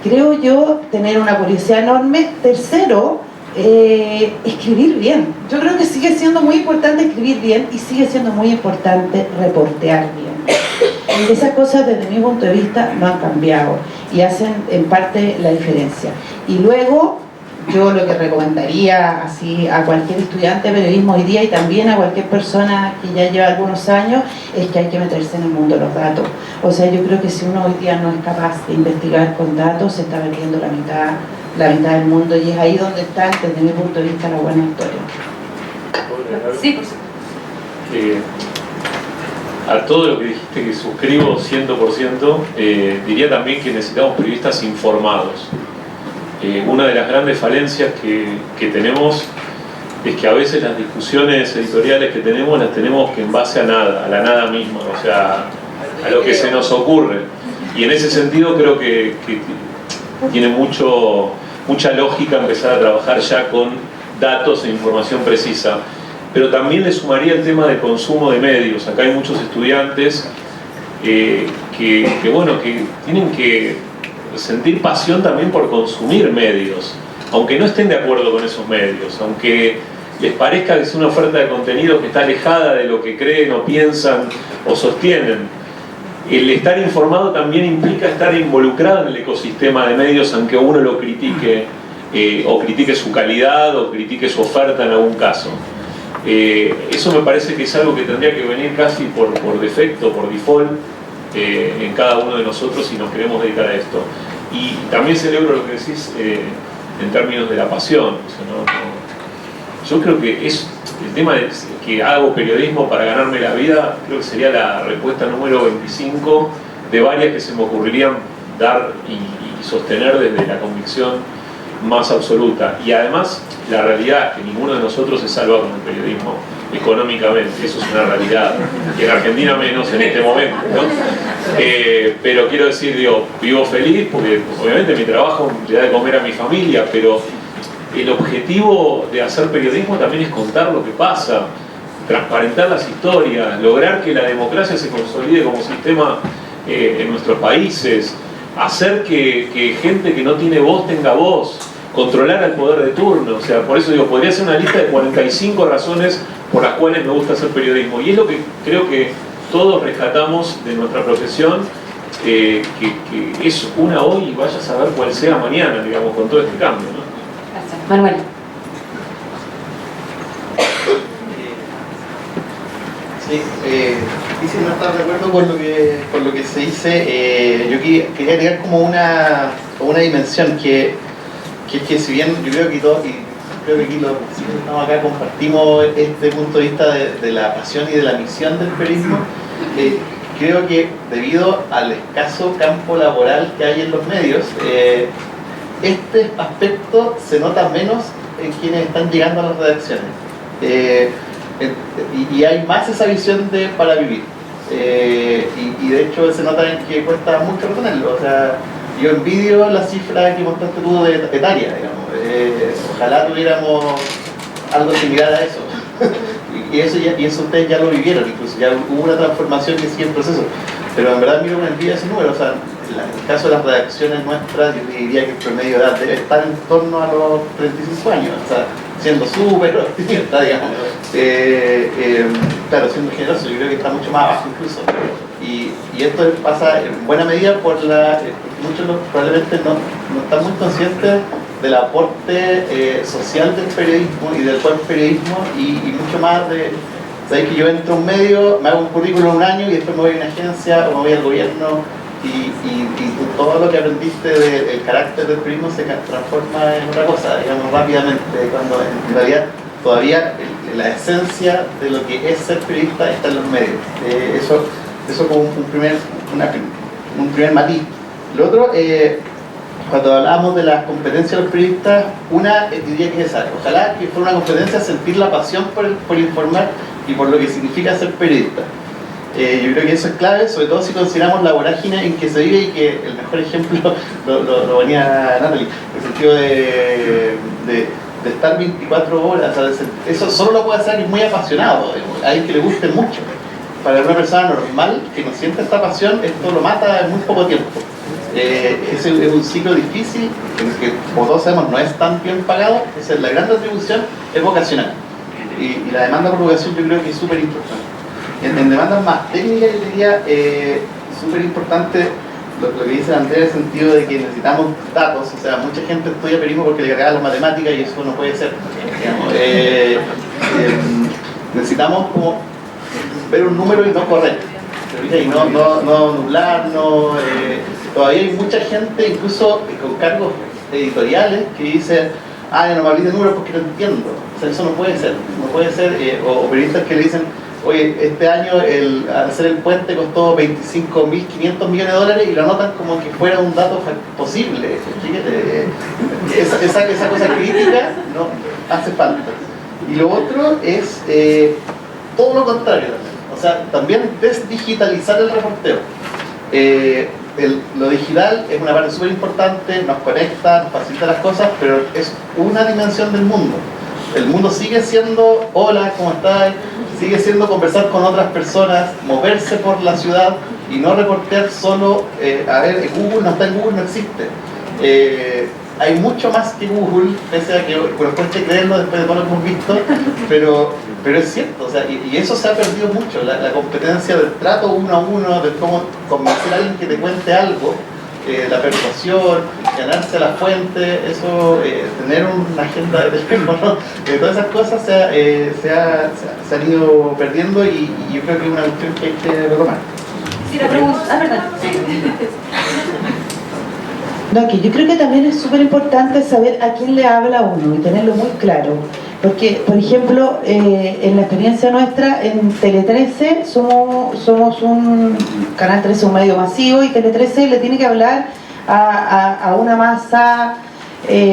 creo yo, tener una curiosidad enorme. Tercero, escribir bien. Yo creo que sigue siendo muy importante escribir bien y sigue siendo muy importante reportear bien. Esas cosas desde mi punto de vista no han cambiado y hacen en parte la diferencia. Y luego, yo lo que recomendaría así a cualquier estudiante de periodismo hoy día y también a cualquier persona que ya lleva algunos años, es que hay que meterse en el mundo de los datos. O sea, yo creo que si uno hoy día no es capaz de investigar con datos, se está perdiendo la mitad del mundo, y es ahí donde está, desde mi punto de vista, la buena historia. Sí, por supuesto. A todo lo que dijiste, que suscribo 100%, diría también que necesitamos periodistas informados. Una de las grandes falencias que tenemos es que a veces las discusiones editoriales que tenemos las tenemos que en base a nada, a la nada misma, o sea, a lo que se nos ocurre. Y en ese sentido creo que tiene mucha lógica empezar a trabajar ya con datos e información precisa. Pero también le sumaría el tema de consumo de medios. Acá hay muchos estudiantes que tienen que sentir pasión también por consumir medios, aunque no estén de acuerdo con esos medios, aunque les parezca que es una oferta de contenido que está alejada de lo que creen o piensan o sostienen. El estar informado también implica estar involucrado en el ecosistema de medios, aunque uno lo critique, o critique su calidad o critique su oferta en algún caso. Eso me parece que es algo que tendría que venir casi por defecto, por default, en cada uno de nosotros si nos queremos dedicar a esto. Y también celebro lo que decís en términos de la pasión. O sea, yo creo que es el tema de que hago periodismo para ganarme la vida, creo que sería la respuesta número 25 de varias que se me ocurrirían dar y sostener desde la convicción más absoluta. Y además, la realidad es que ninguno de nosotros se salva con el periodismo económicamente, eso es una realidad, y en Argentina menos en este momento, ¿no? Pero quiero decir, vivo feliz porque obviamente mi trabajo le da de comer a mi familia, pero el objetivo de hacer periodismo también es contar lo que pasa, transparentar las historias, lograr que la democracia se consolide como sistema en nuestros países, hacer que gente que no tiene voz tenga voz, controlar al poder de turno. O sea, por eso podría ser una lista de 45 razones por las cuales me gusta hacer periodismo, y es lo que creo que todos rescatamos de nuestra profesión, que es una hoy y vaya a saber cuál sea mañana, digamos, con todo este cambio, ¿no? Gracias. Manuel. Sí, quise no estar de acuerdo con lo que se dice. Yo quería agregar como una dimensión que es que si bien yo creo que todos, y creo que aquí los que estamos acá compartimos este punto de vista de la pasión y de la misión del periodismo, creo que debido al escaso campo laboral que hay en los medios, este aspecto se nota menos en quienes están llegando a las redacciones. Y hay más esa visión de para vivir. Y de hecho se nota en que cuesta mucho retenerlo. O sea, yo envidio la cifra que mostraste tú de etaria, digamos. Ojalá tuviéramos algo similar a eso. y eso ustedes ya lo vivieron, incluso ya hubo una transformación que sigue en proceso. Pero en verdad miro con envidia ese número. O sea, en el caso de las redacciones nuestras, yo diría que el promedio de edad debe estar en torno a los 35 años. O sea, siendo súper optimista, digamos. Claro, siendo generoso, yo creo que está mucho más abajo incluso. Y esto pasa en buena medida por muchos probablemente no están muy conscientes del aporte social del periodismo y del buen periodismo, y mucho más de, sabéis que yo entro a un medio, me hago un currículum un año y después me voy a una agencia o me voy al gobierno, y todo lo que aprendiste del carácter del periodismo se transforma en otra cosa, digamos, rápidamente, cuando en realidad todavía la esencia de lo que es ser periodista está en los medios. Eso como un primer matiz. Lo otro, cuando hablábamos de las competencias de los periodistas, una diría que es esa. Ojalá que fuera una competencia sentir la pasión por informar y por lo que significa ser periodista. Yo creo que eso es clave, sobre todo si consideramos la vorágine en que se vive, y que el mejor ejemplo lo venía Natalie, en el sentido de de estar 24 horas, o sea, eso solo lo puede hacer alguien muy apasionado, a alguien que le guste mucho. Para una persona normal que no siente esta pasión, esto lo mata en muy poco tiempo. Es un ciclo difícil, que como todos sabemos no es tan bien pagado, esa es la gran retribución, es vocacional. Y la demanda por vocación yo creo que es súper importante. En demandas más técnicas yo diría súper importante lo que dice Andrea en el sentido de que necesitamos datos, o sea, mucha gente estudia periodismo porque le cargaban las matemáticas y eso no puede ser. Necesitamos como ver un número y no correr, y no nublarnos. Todavía hay mucha gente, incluso con cargos editoriales, que dicen, ya no me hablé de números porque no entiendo. O sea, eso no puede ser, o periodistas que le dicen, oye, este año hacer el puente costó $25.500 millones y lo anotan como que fuera un dato posible. Esa cosa crítica no hace falta. Y lo otro es todo lo contrario también. O sea, también desdigitalizar el reporteo. Lo digital es una parte súper importante, nos conecta, nos facilita las cosas, pero es una dimensión del mundo. El mundo sigue siendo, hola, ¿cómo estás? Sigue siendo conversar con otras personas, moverse por la ciudad y no reportear solo, Google no está en Google, no existe. Hay mucho más que Google, pese a que nos cueste creerlo después de todo lo que hemos visto, pero es cierto, o sea, y eso se ha perdido mucho, la competencia del trato uno a uno, de cómo convencer a alguien que te cuente algo, la persuasión, ganarse la fuente, eso, tener una agenda de teléfono, todas esas cosas se han ido perdiendo y yo creo que es una cuestión que hay que retomar. Sí, la pregunta, perdón. No, que yo creo que también es súper importante saber a quién le habla uno y tenerlo muy claro. Porque, por ejemplo, en la experiencia nuestra, en Tele 13 somos un Canal 13, un medio masivo, y Tele 13 le tiene que hablar a una masa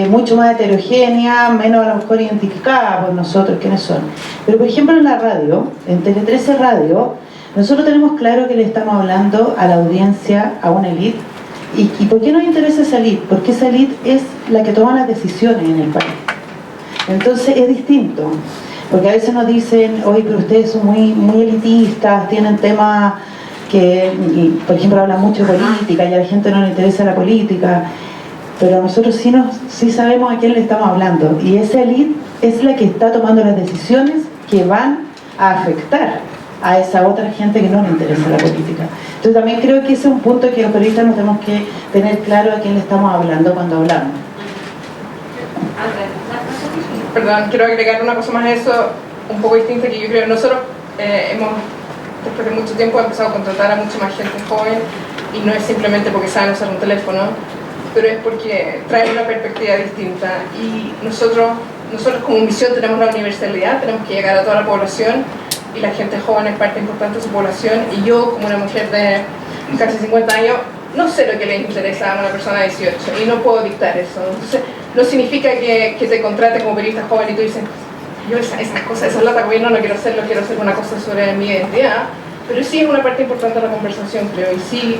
mucho más heterogénea, menos a lo mejor identificada por nosotros, quiénes son. Pero, por ejemplo, en la radio, en Tele 13 Radio, nosotros tenemos claro que le estamos hablando a la audiencia, a una élite. ¿Y por qué nos interesa esa élite? Porque esa élite es la que toma las decisiones en el país. Entonces es distinto, porque a veces nos dicen, oye, pero ustedes son muy elitistas, tienen temas que, por ejemplo, hablan mucho de política y a la gente no le interesa la política, pero nosotros sí sabemos a quién le estamos hablando, y esa élite es la que está tomando las decisiones que van a afectar a esa otra gente que no le interesa la política. Entonces también creo que ese es un punto que los periodistas nos tenemos que tener claro a quién le estamos hablando cuando hablamos. Perdón, quiero agregar una cosa más a eso, un poco distinta, que yo creo que nosotros después de mucho tiempo, empezado a contratar a mucha más gente joven, y no es simplemente porque saben usar un teléfono, pero es porque traen una perspectiva distinta. Y nosotros como misión tenemos la universalidad, tenemos que llegar a toda la población, y la gente joven es parte importante de su población, y yo, como una mujer de casi 50 años, no sé lo que les interesa a una persona de 18 y no puedo dictar eso. Entonces, no significa que te contrate como periodista joven y tú dices, yo esas cosas, esas latas gobierno no quiero hacerlo, quiero hacer una cosa sobre mi identidad, pero sí es una parte importante de la conversación, creo, y sí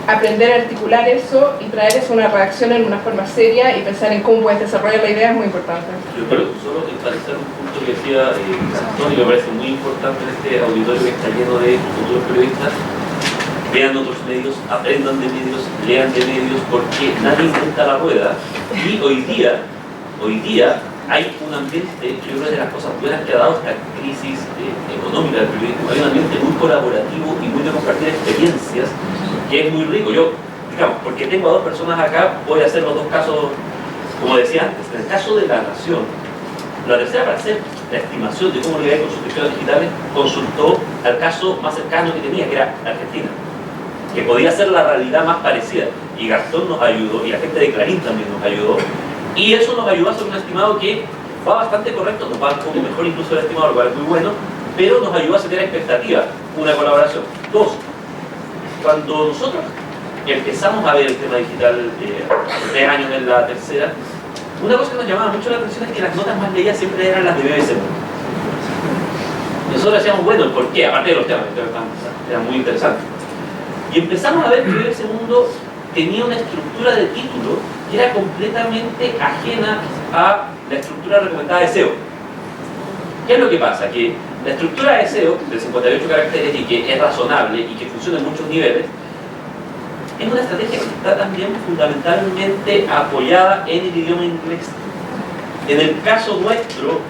aprender a articular eso y traer eso a una redacción en una forma seria y pensar en cómo puedes desarrollar la idea es muy importante. Pero solo enfatizar un punto que decía Antonio, que me parece muy importante en este auditorio que está lleno de futuros periodistas: vean otros medios, aprendan de medios, lean de medios, porque nadie inventa la rueda. Y hoy día hay un ambiente, yo creo que de las cosas buenas que ha dado esta crisis económica del periodismo, hay un ambiente muy colaborativo y muy de compartir experiencias, que es muy rico. Yo, digamos, porque tengo a dos personas acá, voy a hacer los dos casos, como decía antes. En el caso de La Nación, la tercera, para hacer la estimación de cómo le iba a ir con sus suscripciones digitales, consultó al caso más cercano que tenía, que era Argentina, que podía ser la realidad más parecida, y Gastón nos ayudó, y la gente de Clarín también nos ayudó, y eso nos ayudó a hacer un estimado que va bastante correcto, nos va un poco mejor incluso el estimado, lo cual es muy bueno, pero nos ayudó a tener expectativas, una colaboración. Dos, cuando nosotros empezamos a ver el tema digital, 3 años en la tercera, una cosa que nos llamaba mucho la atención es que las notas más leídas siempre eran las de BBC. Nosotros decíamos, bueno, ¿por qué? Aparte de los temas, que eran muy interesantes. Y empezamos a ver que BBC Mundo tenía una estructura de título y era completamente ajena a la estructura recomendada de SEO. ¿Qué es lo que pasa? Que la estructura de SEO de 58 caracteres y que es razonable y que funciona en muchos niveles, es una estrategia que está también fundamentalmente apoyada en el idioma inglés. En el caso nuestro,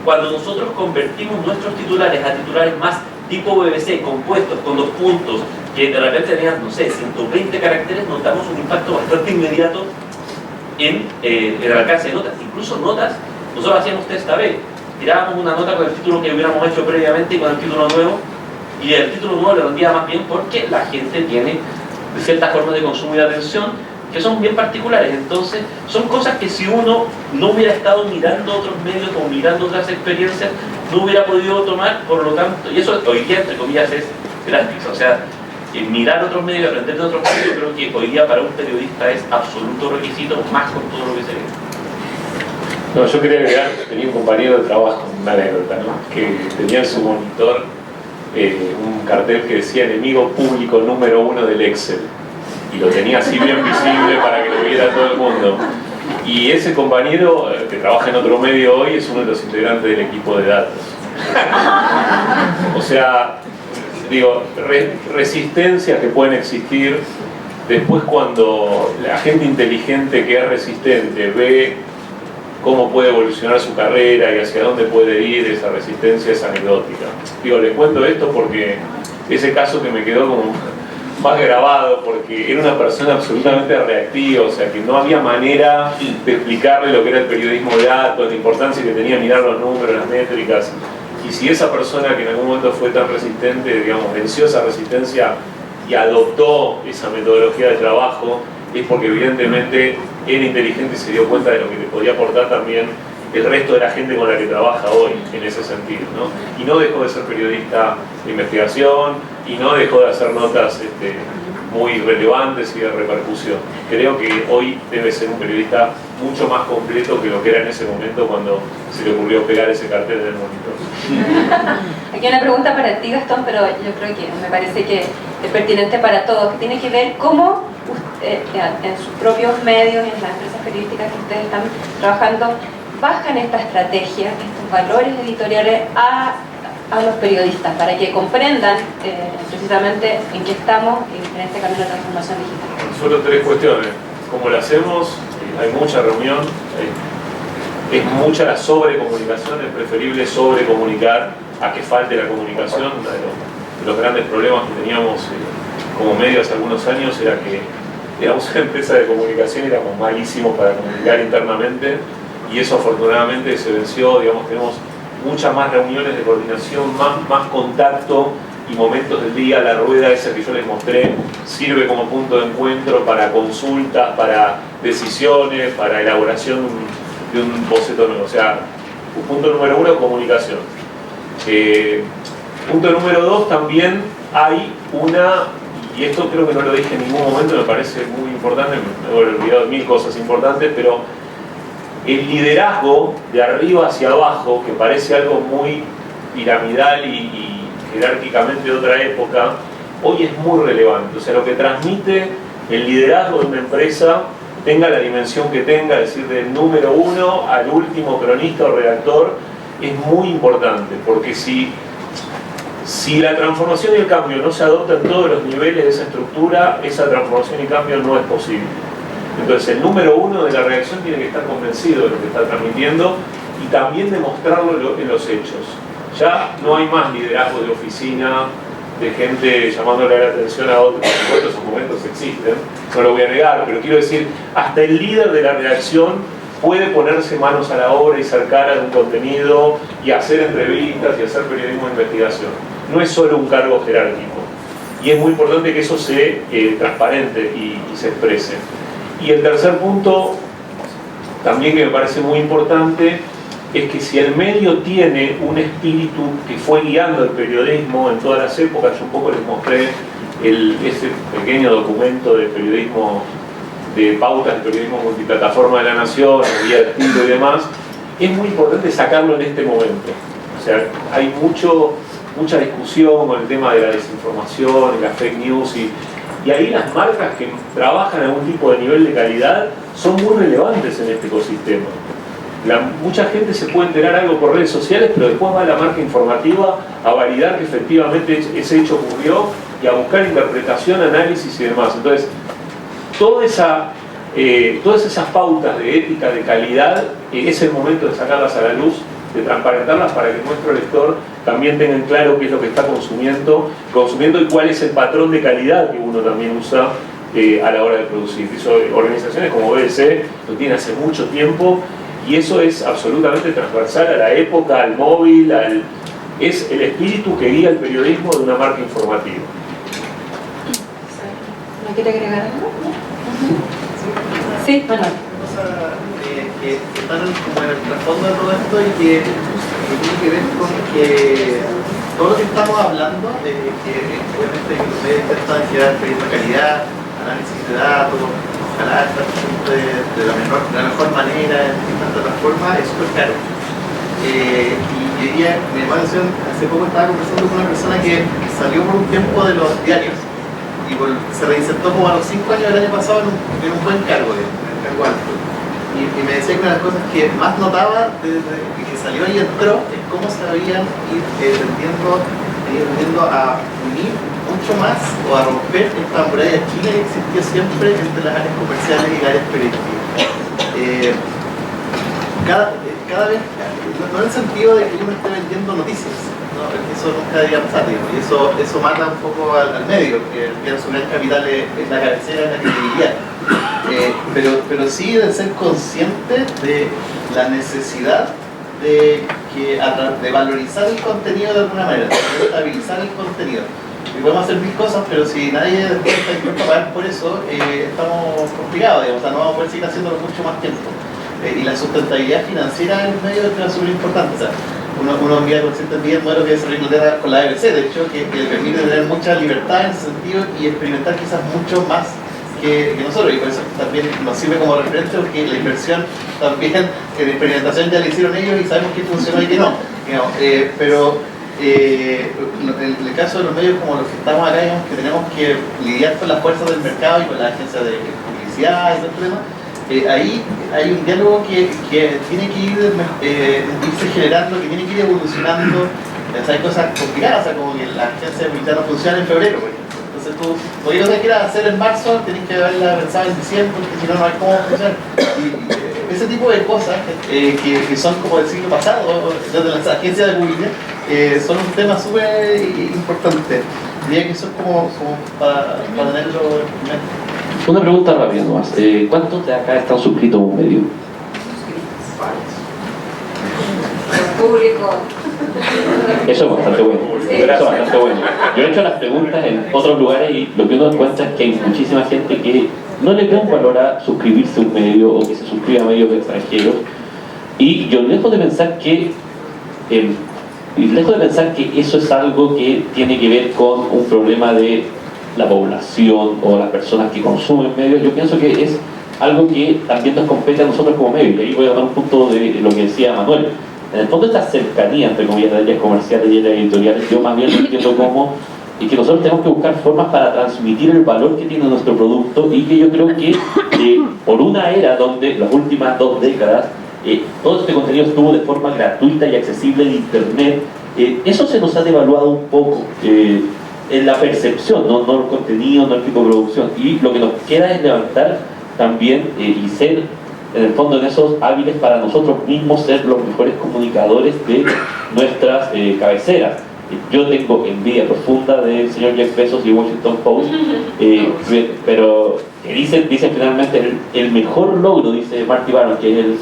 cuando nosotros convertimos nuestros titulares a titulares más tipo BBC, compuestos con 2 puntos, que de repente tenían, no sé, 120 caracteres, notamos un impacto bastante inmediato en el alcance de notas. Incluso notas, nosotros hacíamos test A/B, tirábamos una nota con el título que hubiéramos hecho previamente y con el título nuevo, y el título nuevo le rendía más bien porque la gente tiene ciertas formas de consumo y de atención que son bien particulares. Entonces son cosas que si uno no hubiera estado mirando otros medios o mirando otras experiencias no hubiera podido tomar, por lo tanto, y eso hoy día entre comillas es gratis, o sea, mirar otros medios, aprender de otros medios, creo que hoy día para un periodista es absoluto requisito, más con todo lo que se ve. No, yo quería agregar, tenía un compañero de trabajo, una anécdota, ¿no? Que tenía en su monitor un cartel que decía enemigo público número 1 del Excel, y lo tenía así bien visible para que lo viera todo el mundo. Y ese compañero, que trabaja en otro medio hoy, es uno de los integrantes del equipo de datos. O sea, digo, resistencias que pueden existir. Después, cuando la gente inteligente que es resistente ve cómo puede evolucionar su carrera y hacia dónde puede ir, esa resistencia es anecdótica. Digo, les cuento esto porque ese caso que me quedó como más grabado, porque era una persona absolutamente reactiva, o sea que no había manera de explicarle lo que era el periodismo de datos, la importancia que tenía mirar los números, las métricas. Y si esa persona que en algún momento fue tan resistente, digamos, venció esa resistencia y adoptó esa metodología de trabajo, es porque evidentemente era inteligente y se dio cuenta de lo que le podía aportar también el resto de la gente con la que trabaja hoy en ese sentido, ¿no? Y no dejó de ser periodista de investigación y no dejó de hacer notas muy relevantes y de repercusión. Creo que hoy debe ser un periodista mucho más completo que lo que era en ese momento cuando se le ocurrió pegar ese cartel en el monitor. Aquí una pregunta para ti, Gastón, pero yo creo que me parece que es pertinente para todos, que tiene que ver cómo en sus propios medios, en las empresas periodísticas que ustedes están trabajando, bajan esta estrategia, estos valores editoriales a los periodistas, para que comprendan precisamente en qué estamos en este camino de transformación digital. Solo 3 cuestiones. ¿Cómo lo hacemos? Hay mucha reunión, es mucha la sobrecomunicación, es preferible sobrecomunicar a que falte la comunicación. Uno de los grandes problemas que teníamos como medio hace algunos años era que éramos una empresa de comunicación y éramos malísimos para comunicar internamente, y eso afortunadamente se venció. Digamos, tenemos muchas más reuniones de coordinación, más contacto y momentos del día. La rueda esa que yo les mostré sirve como punto de encuentro para consultas, para decisiones, para elaboración de un boceto nuevo. O sea, punto número 1, comunicación. Punto número 2, también hay una, y esto creo que no lo dije en ningún momento, me parece muy importante, me he olvidado de 1000 cosas importantes, pero el liderazgo de arriba hacia abajo, que parece algo muy piramidal y jerárquicamente de otra época, hoy es muy relevante. O sea, lo que transmite el liderazgo de una empresa, tenga la dimensión que tenga, es decir, del número 1 al último cronista o redactor, es muy importante, porque si la transformación y el cambio no se adopta en todos los niveles de esa estructura, esa transformación y cambio no es posible. Entonces el número 1 de la redacción tiene que estar convencido de lo que está transmitiendo y también demostrarlo en los hechos. Ya no hay más liderazgo de oficina, de gente llamándole la atención a otros. Por supuesto, esos momentos existen, no lo voy a negar, pero quiero decir, hasta el líder de la redacción puede ponerse manos a la obra y ser cara de un contenido y hacer entrevistas y hacer periodismo de investigación. No es solo un cargo jerárquico. Y es muy importante que eso sea transparente y se exprese. Y el tercer punto, también que me parece muy importante, es que si el medio tiene un espíritu que fue guiando el periodismo en todas las épocas, yo un poco les mostré ese pequeño documento de periodismo, de pautas de periodismo multiplataforma de la Nación, guía de estilo y demás, es muy importante sacarlo en este momento. O sea, hay mucha discusión con el tema de la desinformación y la fake news, y ahí las marcas que trabajan en algún tipo de nivel de calidad son muy relevantes en este ecosistema. Mucha gente se puede enterar algo por redes sociales, pero después va a la marca informativa a validar que efectivamente ese hecho ocurrió y a buscar interpretación, análisis y demás. Entonces, todas esas pautas de ética, de calidad, es el momento de sacarlas a la luz, de transparentarlas para que nuestro lector también tenga en claro qué es lo que está consumiendo y cuál es el patrón de calidad que uno también usa a la hora de producir. Eso, organizaciones como BBC lo tienen hace mucho tiempo y eso es absolutamente transversal a la época, al móvil, es el espíritu que guía el periodismo de una marca informativa. ¿No quiere agregar algo? Sí, Manuel. Que están como en el trasfondo de todo esto y que tiene que ver con que todo lo que estamos hablando, que obviamente que los medios intentan generar periodismo de calidad, análisis de datos, ojalá estar de la mejor manera en distintas plataformas, es súper caro. Y ella me llamó la atención, hace poco estaba conversando con una persona que salió por un tiempo de los diarios y se reinsertó como a los 5 años del año pasado en un buen cargo, en un cargo alto. Y me decía que una de las cosas que más notaba desde que salió y entró es cómo se habían ido tendiendo a unir mucho más o a romper esta muralla de Chile que existió siempre entre las áreas comerciales y las áreas periodísticas. Cada vez, no en el sentido de que uno esté vendiendo noticias, ¿no? Eso nunca debería pasar, digamos, y eso mata un poco al medio, que su gran capital es la cabecera, la credibilidad. Pero sí de ser consciente de la necesidad de valorizar el contenido de alguna manera, de estabilizar el contenido. Y podemos hacer mil cosas, pero si nadie está dispuesto a pagar por eso, estamos complicados, digamos, o sea, no vamos a poder seguir haciéndolo mucho más tiempo. Y la sustentabilidad financiera en el medio es súper importante. O sea, uno envía consciente el modelo que desarrolló Inglaterra con la BBC, de hecho, que permite tener mucha libertad en ese sentido y experimentar quizás mucho más que nosotros, y por eso también nos sirve como referente porque la inversión también en experimentación ya la hicieron ellos y sabemos que funcionó y que no, digamos, pero en el caso de los medios como los que estamos acá, digamos, que tenemos que lidiar con las fuerzas del mercado y con las agencias de publicidad y todo el tema, ahí hay un diálogo que tiene que irse generando, que tiene que ir evolucionando. O sea, hay cosas complicadas, o sea, como que la agencia de publicidad no funciona en febrero, por ejemplo. Entonces tú, cualquier cosa que quieras hacer en marzo, tienes que haberla pensado en diciembre, porque si no, no hay cómo funcionar. Y ese tipo de cosas que son como del siglo pasado, desde las agencias de publicidad, son un tema súper importante. Diría que eso es como para tenerlo en mente. Una pregunta rápida nomás. ¿Cuántos de acá están suscritos a un medio? Público. Eso es bastante bueno. Eso es bastante bueno. Yo he hecho las preguntas en otros lugares y lo que uno encuentra es que hay muchísima gente que no le da un valor a suscribirse a un medio o que se suscribe a medios extranjeros. Y yo lejos de pensar que eso es algo que tiene que ver con un problema de la población o las personas que consumen medios, yo pienso que es algo que también nos compete a nosotros como medios. Y ahí voy a dar un punto de lo que decía Manuel. En el fondo, esta cercanía entre comillas de áreas comerciales y áreas editoriales, yo más bien lo entiendo como que nosotros tenemos que buscar formas para transmitir el valor que tiene nuestro producto, y que yo creo que por una era donde las últimas 2 décadas todo este contenido estuvo de forma gratuita y accesible en internet, eso se nos ha devaluado un poco en la percepción, no el contenido, no el tipo de producción, y lo que nos queda es levantar también y ser en el fondo en esos hábiles para nosotros mismos ser los mejores comunicadores de nuestras cabeceras. Yo tengo envidia profunda del señor Jeff Bezos y Washington Post, pero dicen finalmente el mejor logro, dice Marty Baron, que es el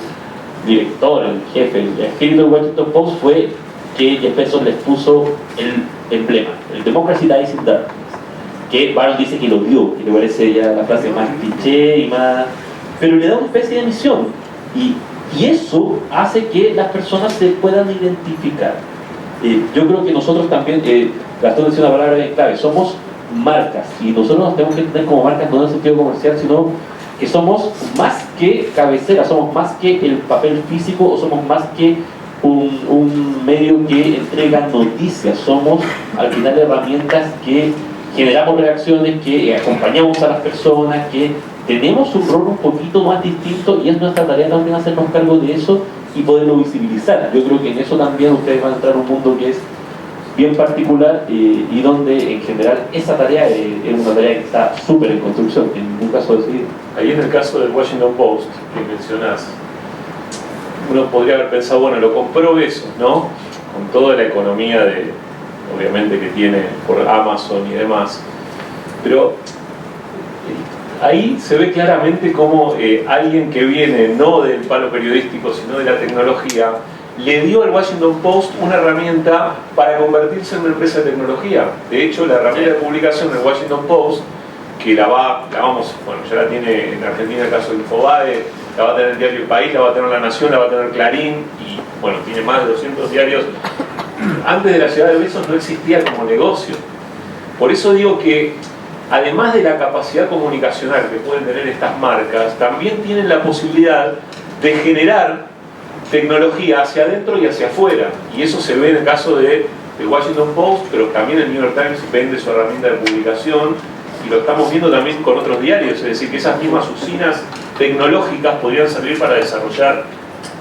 director, el jefe, el espíritu del Washington Post, fue que Jeff Bezos les puso el emblema, el Democracy Dies in Darkness, que Baron dice que lo dio, que le parece ya la frase más cliché y más... pero le da una especie de misión, y eso hace que las personas se puedan identificar. Yo creo que nosotros también, Gastón decía una palabra bien clave, somos marcas, y nosotros nos tenemos que entender como marcas no en el sentido comercial, sino que somos más que cabecera, somos más que el papel físico, o somos más que un medio que entrega noticias, somos al final herramientas que generamos reacciones, que acompañamos a las personas, que tenemos un rol un poquito más distinto y es nuestra tarea también hacernos cargo de eso y poderlo visibilizar. Yo creo que en eso también ustedes van a entrar a un mundo que es bien particular y donde en general esa tarea es una tarea que está súper en construcción, en ningún caso decidido. Ahí en el caso del Washington Post que mencionás, uno podría haber pensado, bueno, lo compró Bezos, ¿no? Con toda la economía de, obviamente, que tiene por Amazon y demás. Pero ahí se ve claramente cómo alguien que viene no del palo periodístico, sino de la tecnología, le dio al Washington Post una herramienta para convertirse en una empresa de tecnología. De hecho, la herramienta de publicación del Washington Post, que ya la tiene en Argentina el caso de Infobae, la va a tener el diario El País, la va a tener La Nación, la va a tener Clarín, y bueno, tiene más de 200 diarios. Antes de la llegada de Bezos no existía como negocio. Por eso digo que, además de la capacidad comunicacional que pueden tener estas marcas, también tienen la posibilidad de generar tecnología hacia adentro y hacia afuera. Y eso se ve en el caso de Washington Post, pero también el New York Times vende su herramienta de publicación, y lo estamos viendo también con otros diarios, es decir, que esas mismas usinas tecnológicas podrían servir para desarrollar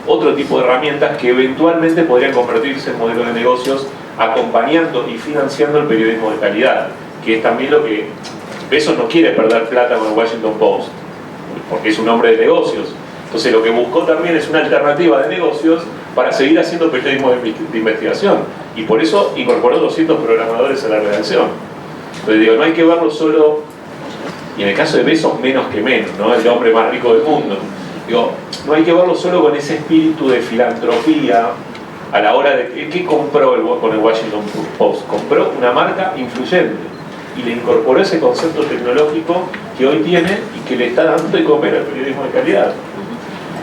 otro tipo de herramientas que eventualmente podrían convertirse en modelos de negocios acompañando y financiando el periodismo de calidad, que es también lo que Bezos no quiere perder plata con el Washington Post, porque es un hombre de negocios. Entonces lo que buscó también es una alternativa de negocios para seguir haciendo periodismo de investigación, y por eso incorporó 200 programadores a la redacción. Entonces digo, no hay que verlo solo, y en el caso de Bezos menos que menos, ¿no? El hombre más rico del mundo. Digo, no hay que verlo solo con ese espíritu de filantropía a la hora de... ¿Qué compró con el Washington Post? Compró una marca influyente y le incorporó ese concepto tecnológico que hoy tiene y que le está dando de comer al periodismo de calidad.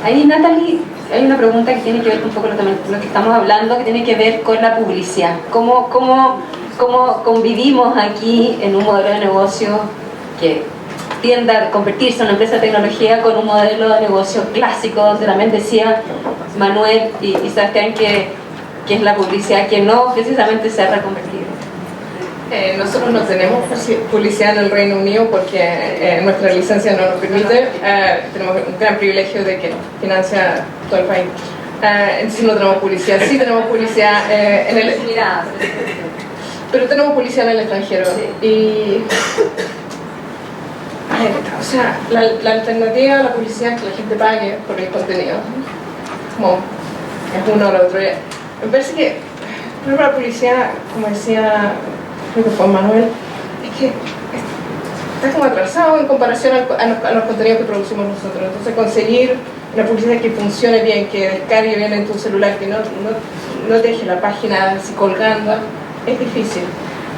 Ahí, Natalie, hay una pregunta que tiene que ver un poco con lo que estamos hablando, que tiene que ver con la publicidad. ¿Cómo convivimos aquí en un modelo de negocio que tiende a convertirse en una empresa de tecnología con un modelo de negocio clásico, donde también decía Manuel y Sebastián que es la publicidad que no precisamente se ha reconvertido? Nosotros no tenemos publicidad en el Reino Unido porque nuestra licencia no nos permite. Tenemos un gran privilegio de que financia todo el país. Entonces no tenemos publicidad. Sí tenemos publicidad en el... Pero tenemos publicidad en el extranjero. Sí. Y... o sea, la alternativa a la publicidad es que la gente pague por el contenido. Como es uno o lo otro. Me parece que, por ejemplo, la publicidad, como decía, creo que fue Manuel, es que está como atrasado en comparación a los contenidos que producimos nosotros. Entonces conseguir una publicidad que funcione bien, que descargue bien en tu celular, que no deje la página así colgando, es difícil.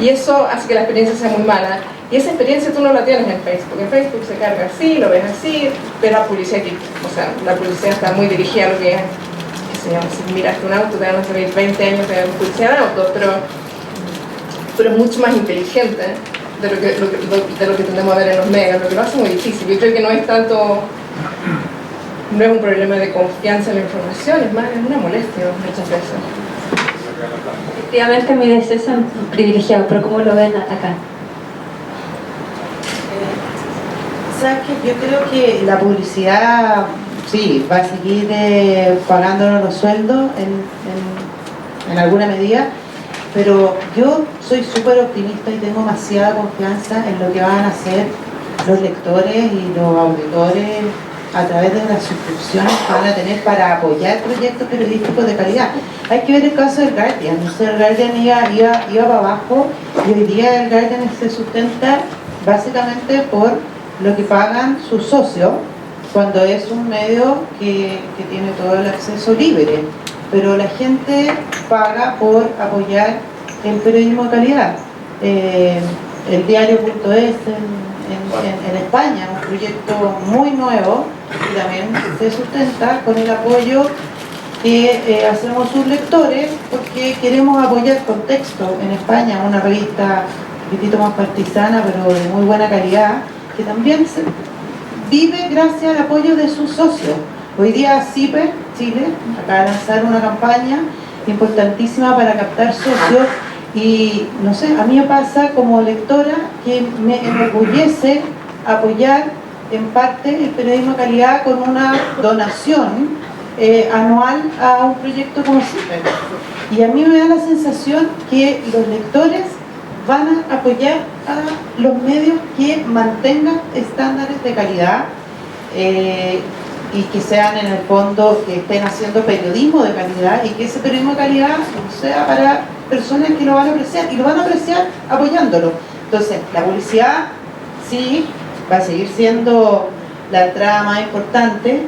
Y eso hace que la experiencia sea muy mala. Y esa experiencia tú no la tienes en Facebook. En Facebook se carga así, lo ves así, ves la publicidad que, o sea, la publicidad está muy dirigida a lo que es, qué sé yo, si miraste un auto te van a salir 20 años de publicidad de auto, pero es mucho más inteligente de lo que tendemos a ver en los medios, lo que lo hace muy difícil. Yo creo que no es tanto, no es un problema de confianza en la información, es más, es una molestia muchas veces. Efectivamente, mi deseo son privilegiados, pero ¿cómo lo ven acá? ¿Sabes qué? Yo creo que la publicidad, sí, va a seguir pagándonos los sueldos en alguna medida, pero yo soy súper optimista y tengo demasiada confianza en lo que van a hacer los lectores y los auditores a través de las suscripciones que van a tener para apoyar proyectos periodísticos de calidad. Hay que ver el caso del Guardian. O sea, el Guardian iba para abajo y hoy día el Guardian se sustenta básicamente por lo que pagan sus socios cuando es un medio que tiene todo el acceso libre, pero la gente paga por apoyar el periodismo de calidad. El diario.es en España, un proyecto muy nuevo y también se sustenta con el apoyo que hacemos sus lectores porque queremos apoyar Contexto en España, una revista un poquito más partisana pero de muy buena calidad, que también vive gracias al apoyo de sus socios. Hoy día CIPE Chile acaba de lanzar una campaña importantísima para captar socios y no sé, a mí me pasa como lectora que me enorgullece apoyar en parte el periodismo de calidad con una donación anual a un proyecto como CIPER. Y a mí me da la sensación que los lectores van a apoyar a los medios que mantengan estándares de calidad y que sean en el fondo, que estén haciendo periodismo de calidad y que ese periodismo de calidad sea para personas que lo van a apreciar y lo van a apreciar apoyándolo. Entonces, la publicidad sí va a seguir siendo la entrada más importante,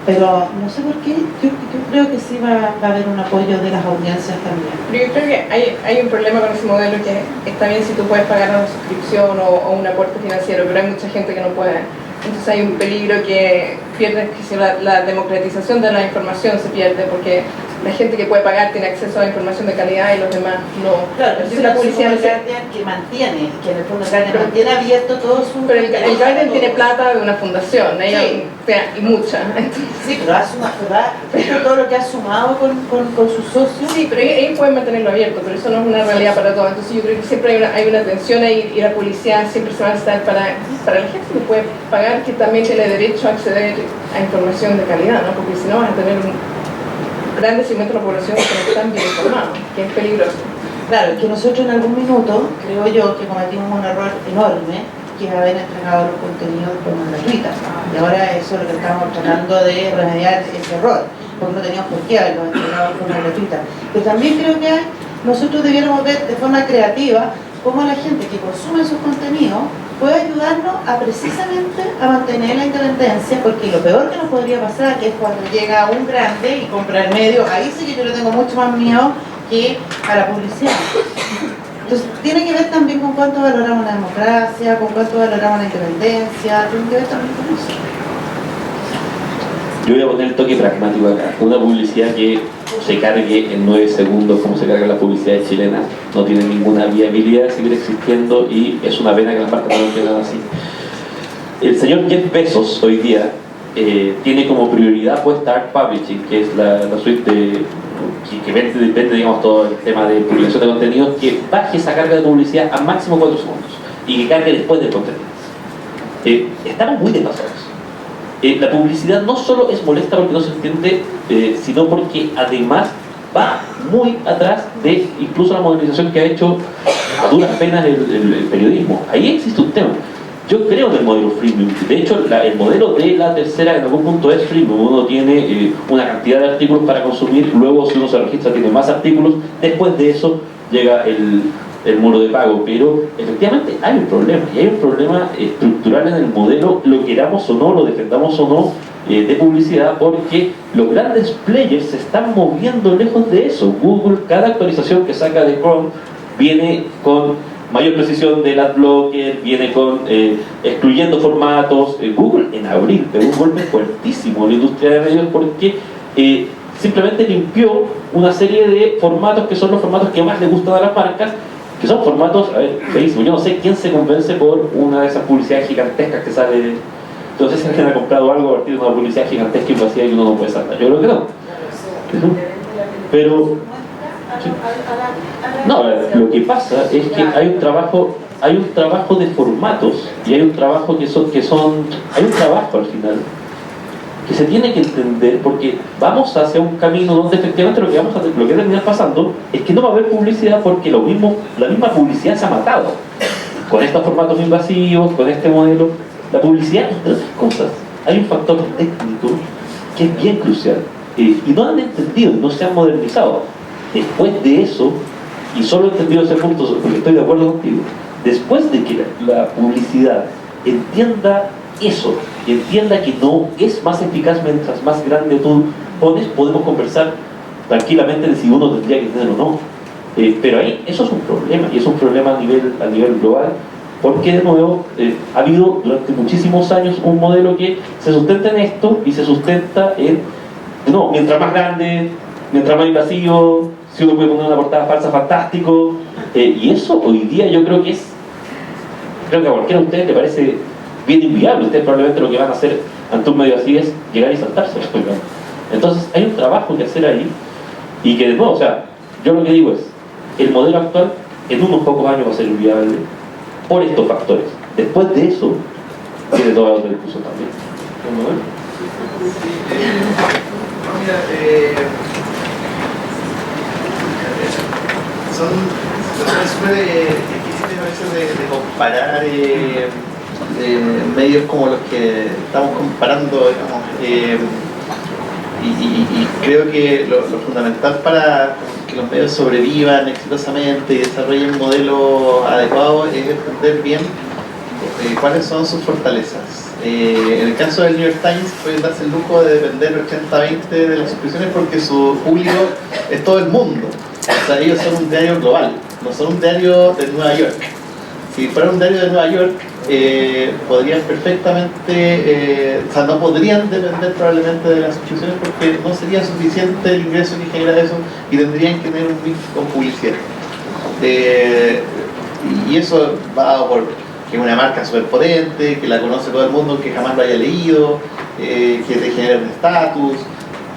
pero no sé por qué, yo creo que sí va a haber un apoyo de las audiencias también. Pero yo creo que hay un problema con ese modelo, que está bien si tú puedes pagar una suscripción o un aporte financiero, pero hay mucha gente que no puede. Entonces hay un peligro que pierde, que si la democratización de la información se pierde, porque la gente que puede pagar tiene acceso a información de calidad y los demás no. Claro, entonces la publicidad el Guardian que mantiene, que en el fondo el Guardian mantiene abierto todo su... Pero el Guardian tiene plata de una fundación, sí. Y mucha. Entonces, sí, pero ha sumado todo lo que ha sumado con sus socios. Sí, pero ellos pueden mantenerlo abierto, pero eso no es una realidad para todos. Entonces yo creo que siempre hay una tensión ahí, y la publicidad siempre se va a estar para la gente que puede pagar, que también tiene derecho a acceder a información de calidad, ¿no? Porque si no vas a tener un gran segmento de la población que no están bien informados, que es peligroso. Claro, que nosotros en algún minuto, creo yo, que cometimos un error enorme, que es haber entregado los contenidos de forma gratuita. Y ahora eso es lo que estamos tratando de remediar ese error, porque no teníamos por qué haberlos entregado de forma gratuita. Pero también creo que nosotros debiéramos ver de forma creativa cómo la gente que consume esos contenidos puede ayudarnos a precisamente a mantener la independencia, porque lo peor que nos podría pasar, que es cuando llega un grande y compra el medio, ahí sí que yo le tengo mucho más miedo que a la publicidad. Entonces tiene que ver también con cuánto valoramos la democracia, con cuánto valoramos la independencia, tiene que ver también con eso. Yo voy a poner el toque pragmático acá. Una publicidad que se cargue en 9 segundos como se carga la publicidad chilena no tiene ninguna viabilidad de seguir existiendo, y es una pena que las marcas no lo entiendan así. El señor Jeff Bezos hoy día tiene como prioridad puesta Art Publishing, que es la suite que vende, digamos, todo el tema de publicación de contenidos, que baje esa carga de publicidad a máximo 4 segundos y que cargue después del contenido. Estamos muy desfasados. La publicidad no solo es molesta porque no se entiende, sino porque además va muy atrás de incluso la modernización que ha hecho a duras penas el periodismo. Ahí existe un tema. Yo creo en el modelo freemium. De hecho, el modelo de La Tercera en algún punto es freemium. Uno tiene una cantidad de artículos para consumir, luego si uno se registra tiene más artículos, después de eso llega el muro de pago. Pero efectivamente hay un problema, y hay un problema estructural en el modelo, lo queramos o no, lo defendamos o no, de publicidad, porque los grandes players se están moviendo lejos de eso. Google, cada actualización que saca de Chrome viene con mayor precisión del adblocker, viene con excluyendo formatos. Google en abril pegó un golpe fuertísimo en la industria de medios porque simplemente limpió una serie de formatos que son los formatos que más le gustan a las marcas, que son formatos, a ver, feísimos. Yo no sé quién se convence por una de esas publicidades gigantescas que sale. Entonces, si alguien ha comprado algo a partir de una publicidad gigantesca y vacía y uno no puede saltar. Yo creo que no. Pero sí. No, lo que pasa es que hay un trabajo de formatos, y hay un trabajo hay un trabajo al final que se tiene que entender, porque vamos hacia un camino donde efectivamente lo que va a terminar pasando es que no va a haber publicidad, porque la misma publicidad se ha matado con estos formatos invasivos, con este modelo. La publicidad, entre otras cosas, hay un factor técnico que es bien crucial, y no han entendido, no se han modernizado. Después de eso, y solo he entendido ese punto porque estoy de acuerdo contigo, después de que la publicidad entienda eso, y entienda que no es más eficaz mientras más grande tú pones, podemos conversar tranquilamente de si uno tendría que tener o no. Pero ahí eso es un problema, y es un problema a nivel global, porque de nuevo ha habido durante muchísimos años un modelo que se sustenta en esto, y se sustenta en, no, mientras más grande, mientras más invasivo, si uno puede poner una portada falsa, fantástico. Y eso hoy día yo creo que a cualquiera de ustedes le parece bien inviable. Ustedes probablemente lo que van a hacer ante un medio así es llegar y saltarse. Entonces hay un trabajo que hacer ahí, y que de nuevo, o sea, yo lo que digo es, el modelo actual en unos pocos años va a ser inviable por estos factores. Después de eso, tiene toda la otra discusión también. ¿No? Son súper difíciles a veces de comparar medios como los que estamos comparando, digamos, y creo que lo fundamental para que los medios sobrevivan exitosamente y desarrollen un modelo adecuado es entender bien cuáles son sus fortalezas. En el caso del New York Times pueden darse el lujo de depender 80-20 de las suscripciones porque su público es todo el mundo. O sea, ellos son un diario global, no son un diario de Nueva York. Si fuera un diario de Nueva York, podrían perfectamente, o sea, no podrían depender probablemente de las suscripciones porque no sería suficiente el ingreso que genera eso y tendrían que tener un mix con publicidad. Y eso va por que es una marca súper potente, que la conoce todo el mundo, que jamás lo haya leído, que te genera un estatus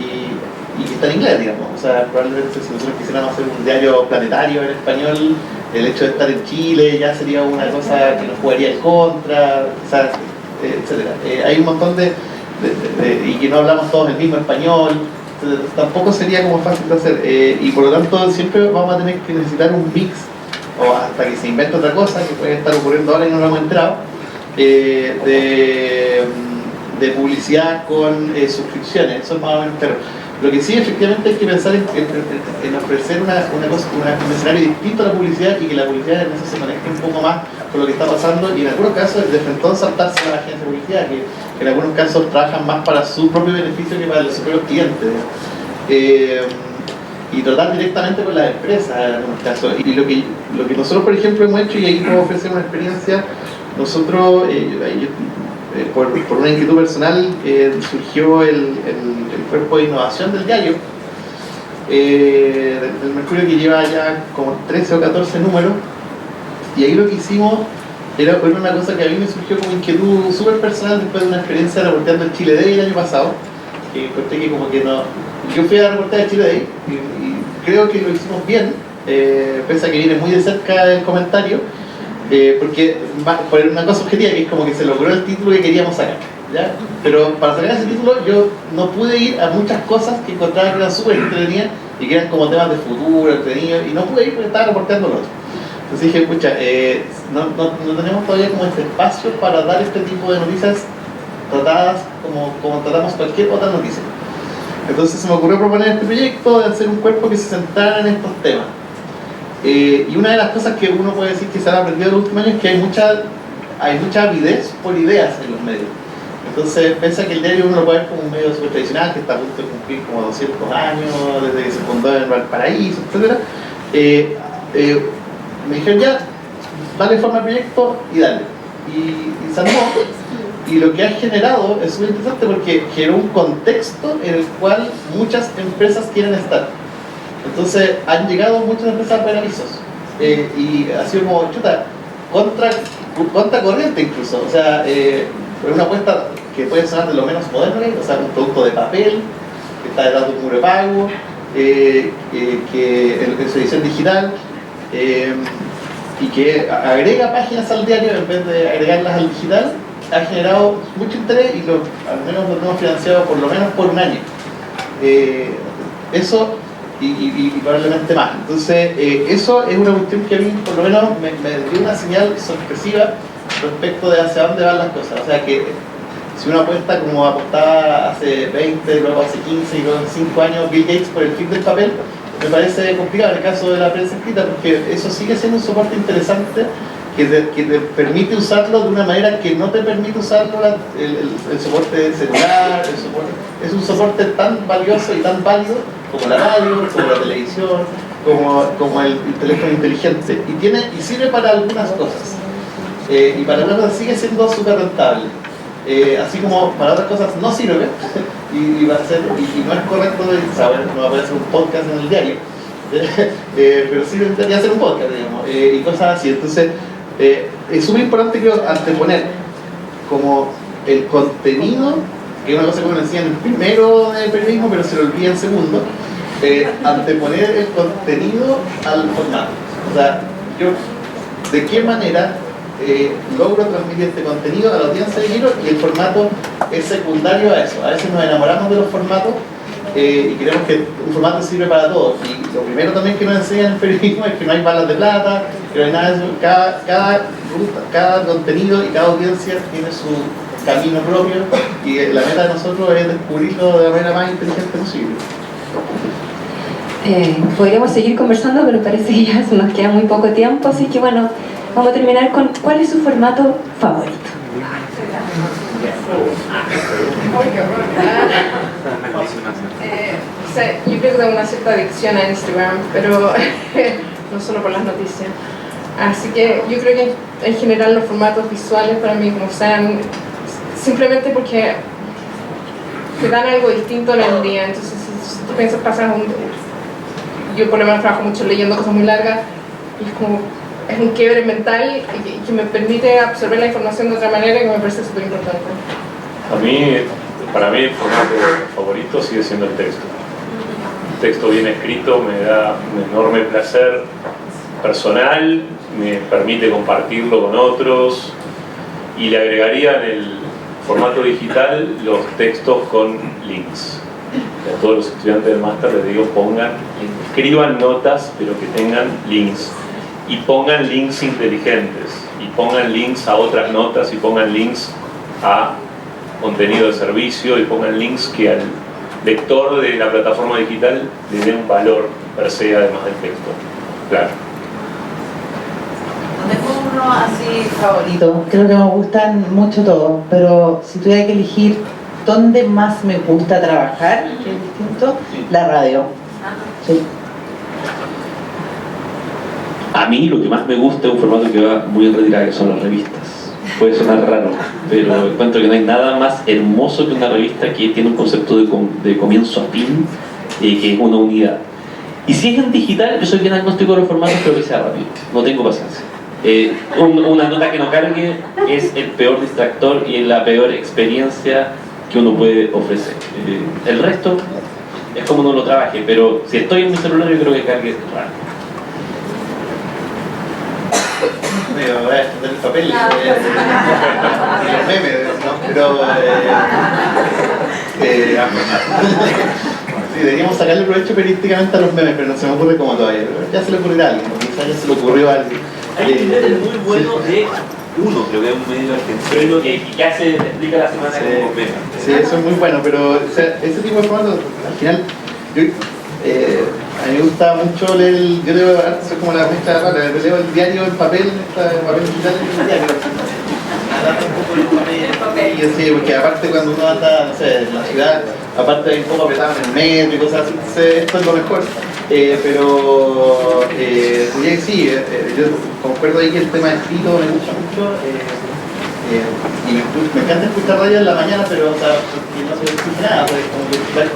y que está en inglés, digamos. O sea, probablemente si nosotros quisiéramos hacer un diario planetario en español, el hecho de estar en Chile ya sería una cosa que nos jugaría en contra, quizás, etc. Hay un montón y que no hablamos todos el mismo español, tampoco sería como fácil de hacer. Y por lo tanto siempre vamos a tener que necesitar un mix, o hasta que se invente otra cosa, que puede estar ocurriendo ahora y no lo hemos enterado, de publicidad con suscripciones. Eso es más o menos, pero lo que sí efectivamente hay que pensar en ofrecer un escenario distinto a la publicidad y que la publicidad en eso se conecte un poco más con lo que está pasando y en algunos casos de frente saltarse a la agencia de publicidad, que en algunos casos trabajan más para su propio beneficio que para los propios clientes. Y tratar directamente con las empresas en algunos casos. Y lo que nosotros, por ejemplo, hemos hecho, y ahí podemos ofrecer una experiencia, nosotros, por una inquietud personal, surgió el cuerpo de innovación del diario, del Mercurio, que lleva ya como 13 o 14 números, y ahí lo que hicimos era una cosa que a mí me surgió como inquietud súper personal después de una experiencia reporteando el Chile Day el año pasado, que encontré que como que no... Yo fui a reportar el Chile Day y creo que lo hicimos bien, pese a que viene muy de cerca el comentario, porque por una cosa objetiva que es como que se logró el título que queríamos sacar, ¿ya? Pero para sacar ese título yo no pude ir a muchas cosas que encontraba que eran súper entretenidas y que eran como temas de futuro, entretenidos, y no pude ir porque estaba reporteando lo otro. Entonces dije, escucha, no tenemos todavía como este espacio para dar este tipo de noticias tratadas como tratamos cualquier otra noticia. Entonces se me ocurrió proponer este proyecto de hacer un cuerpo que se centrara en estos temas. Y una de las cosas que uno puede decir que se han aprendido en los últimos años es que hay mucha avidez por ideas en los medios. Entonces, pese a que el diario uno lo puede ver como un medio súper tradicional, que está a punto de cumplir como 200 años, desde que se fundó en Valparaíso, etc. Me dijeron ya, dale forma al proyecto y dale. Y se armó. Y lo que ha generado es muy interesante porque generó un contexto en el cual muchas empresas quieren estar. Entonces han llegado muchas empresas a poner avisos. Y ha sido como, chuta, contra corriente incluso. O sea, una apuesta que puede sonar de lo menos moderno, o sea, un producto de papel, que está detrás de un muro de pago, que en su edición digital, y que agrega páginas al diario en vez de agregarlas al digital, ha generado mucho interés y al menos lo hemos financiado por lo menos por un año. Eso y probablemente más. Entonces, eso es una cuestión que a mí por lo menos me dio una señal sorpresiva respecto de hacia dónde van las cosas. O sea que si uno apuesta como apostaba hace 20, luego hace 15 y luego hace 5 años Bill Gates por el fin del papel, me parece complicado en el caso de la prensa escrita, porque eso sigue siendo un soporte interesante que te permite usarlo de una manera que no te permite usarlo el soporte celular. Es un soporte tan valioso y tan válido como la radio, como la televisión, como el teléfono inteligente, y sirve para algunas cosas, y para otras cosas sigue siendo súper rentable, así como para otras cosas no sirve y no es correcto, o sea, bueno, no va a poder hacer un podcast en el diario, pero sí debería hacer un podcast, digamos, y cosas así. Entonces es súper importante, creo, anteponer como el contenido, que es una cosa que uno decía en el primero de periodismo, pero se lo olvida en segundo, anteponer el contenido al formato. O sea, ¿de qué manera logro transmitir este contenido a la audiencia que quiero y el formato es secundario a eso. A veces nos enamoramos de los formatos y creemos que un formato sirve para todos. Y lo primero también que nos enseñan en el periodismo es que no hay balas de plata, que no hay nada de eso. Cada contenido y cada audiencia tiene su camino propio y la meta de nosotros es descubrirlo de la manera más inteligente posible. Podríamos seguir conversando, pero parece que ya se nos queda muy poco tiempo, así que bueno, vamos a terminar con ¿cuál es su formato favorito? Yo creo que tengo una cierta adicción a Instagram, pero no solo por las noticias. Así que yo creo que en general los formatos visuales para mí como sean simplemente porque te dan algo distinto en el día. Entonces si tú piensas pasar yo por lo menos trabajo mucho leyendo cosas muy largas y es un quiebre mental y que me permite absorber la información de otra manera que me parece súper importante. Para mí el formato favorito sigue siendo el texto. El texto bien escrito me da un enorme placer personal, me permite compartirlo con otros y le agregaría en el formato digital los textos con links. A todos los estudiantes del máster les digo escriban notas pero que tengan links y pongan links inteligentes y pongan links a otras notas y pongan links a contenido de servicio y pongan links que al lector de la plataforma digital le dé un valor per se además del texto. Claro. No tengo uno así favorito, creo que me gustan mucho todos, pero si tuviera que elegir dónde más me gusta trabajar, que es distinto, la radio. Sí. A mí lo que más me gusta es un formato que va muy en retirada, que son las revistas. Puede sonar raro, pero encuentro que no hay nada más hermoso que una revista que tiene un concepto de comienzo a fin, que es una unidad. Y si es en digital, yo soy bien agnóstico de los formatos, pero que sea rápido, no tengo paciencia. Una nota que no cargue es el peor distractor y la peor experiencia que uno puede ofrecer. El resto es como uno lo trabaje, pero si estoy en mi celular yo creo que cargue rápido. Voy a extender el papel los memes, ¿no? Pero sí, deberíamos sacarle provecho periodísticamente a los memes, pero no se me ocurre cómo todavía. Pero ya se le ocurrirá a alguien, quizás ya se le ocurrió a alguien. Hay un medio muy bueno de uno, creo que es un medio argentino que ya se explica la semana como meme. Sí, eso es muy bueno, pero o sea, ese tipo de formatos, al final, a mí me gusta mucho leer, yo leo, soy como la mezcla de rata, leo el diario en papel, papel digital en el diario. Y así, porque aparte cuando uno anda, no sé, en la ciudad, aparte hay un poco apretado en el metro y cosas así, entonces esto es lo mejor. Pero diría que sí, yo concuerdo ahí que el tema escrito me gusta mucho. Y me encanta escuchar radio en la mañana, pero o sea, no se escucha nada, pues, como que estar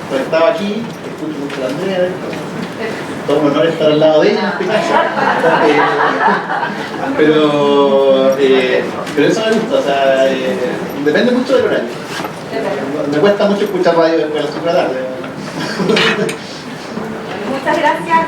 conectado aquí, escucho mucho a Andrea, todo un honor estar al lado de ella en este caso. Pero eso me gusta, o sea, depende mucho del horario. Me cuesta mucho escuchar radio después de las 5 de la tarde. Muchas gracias.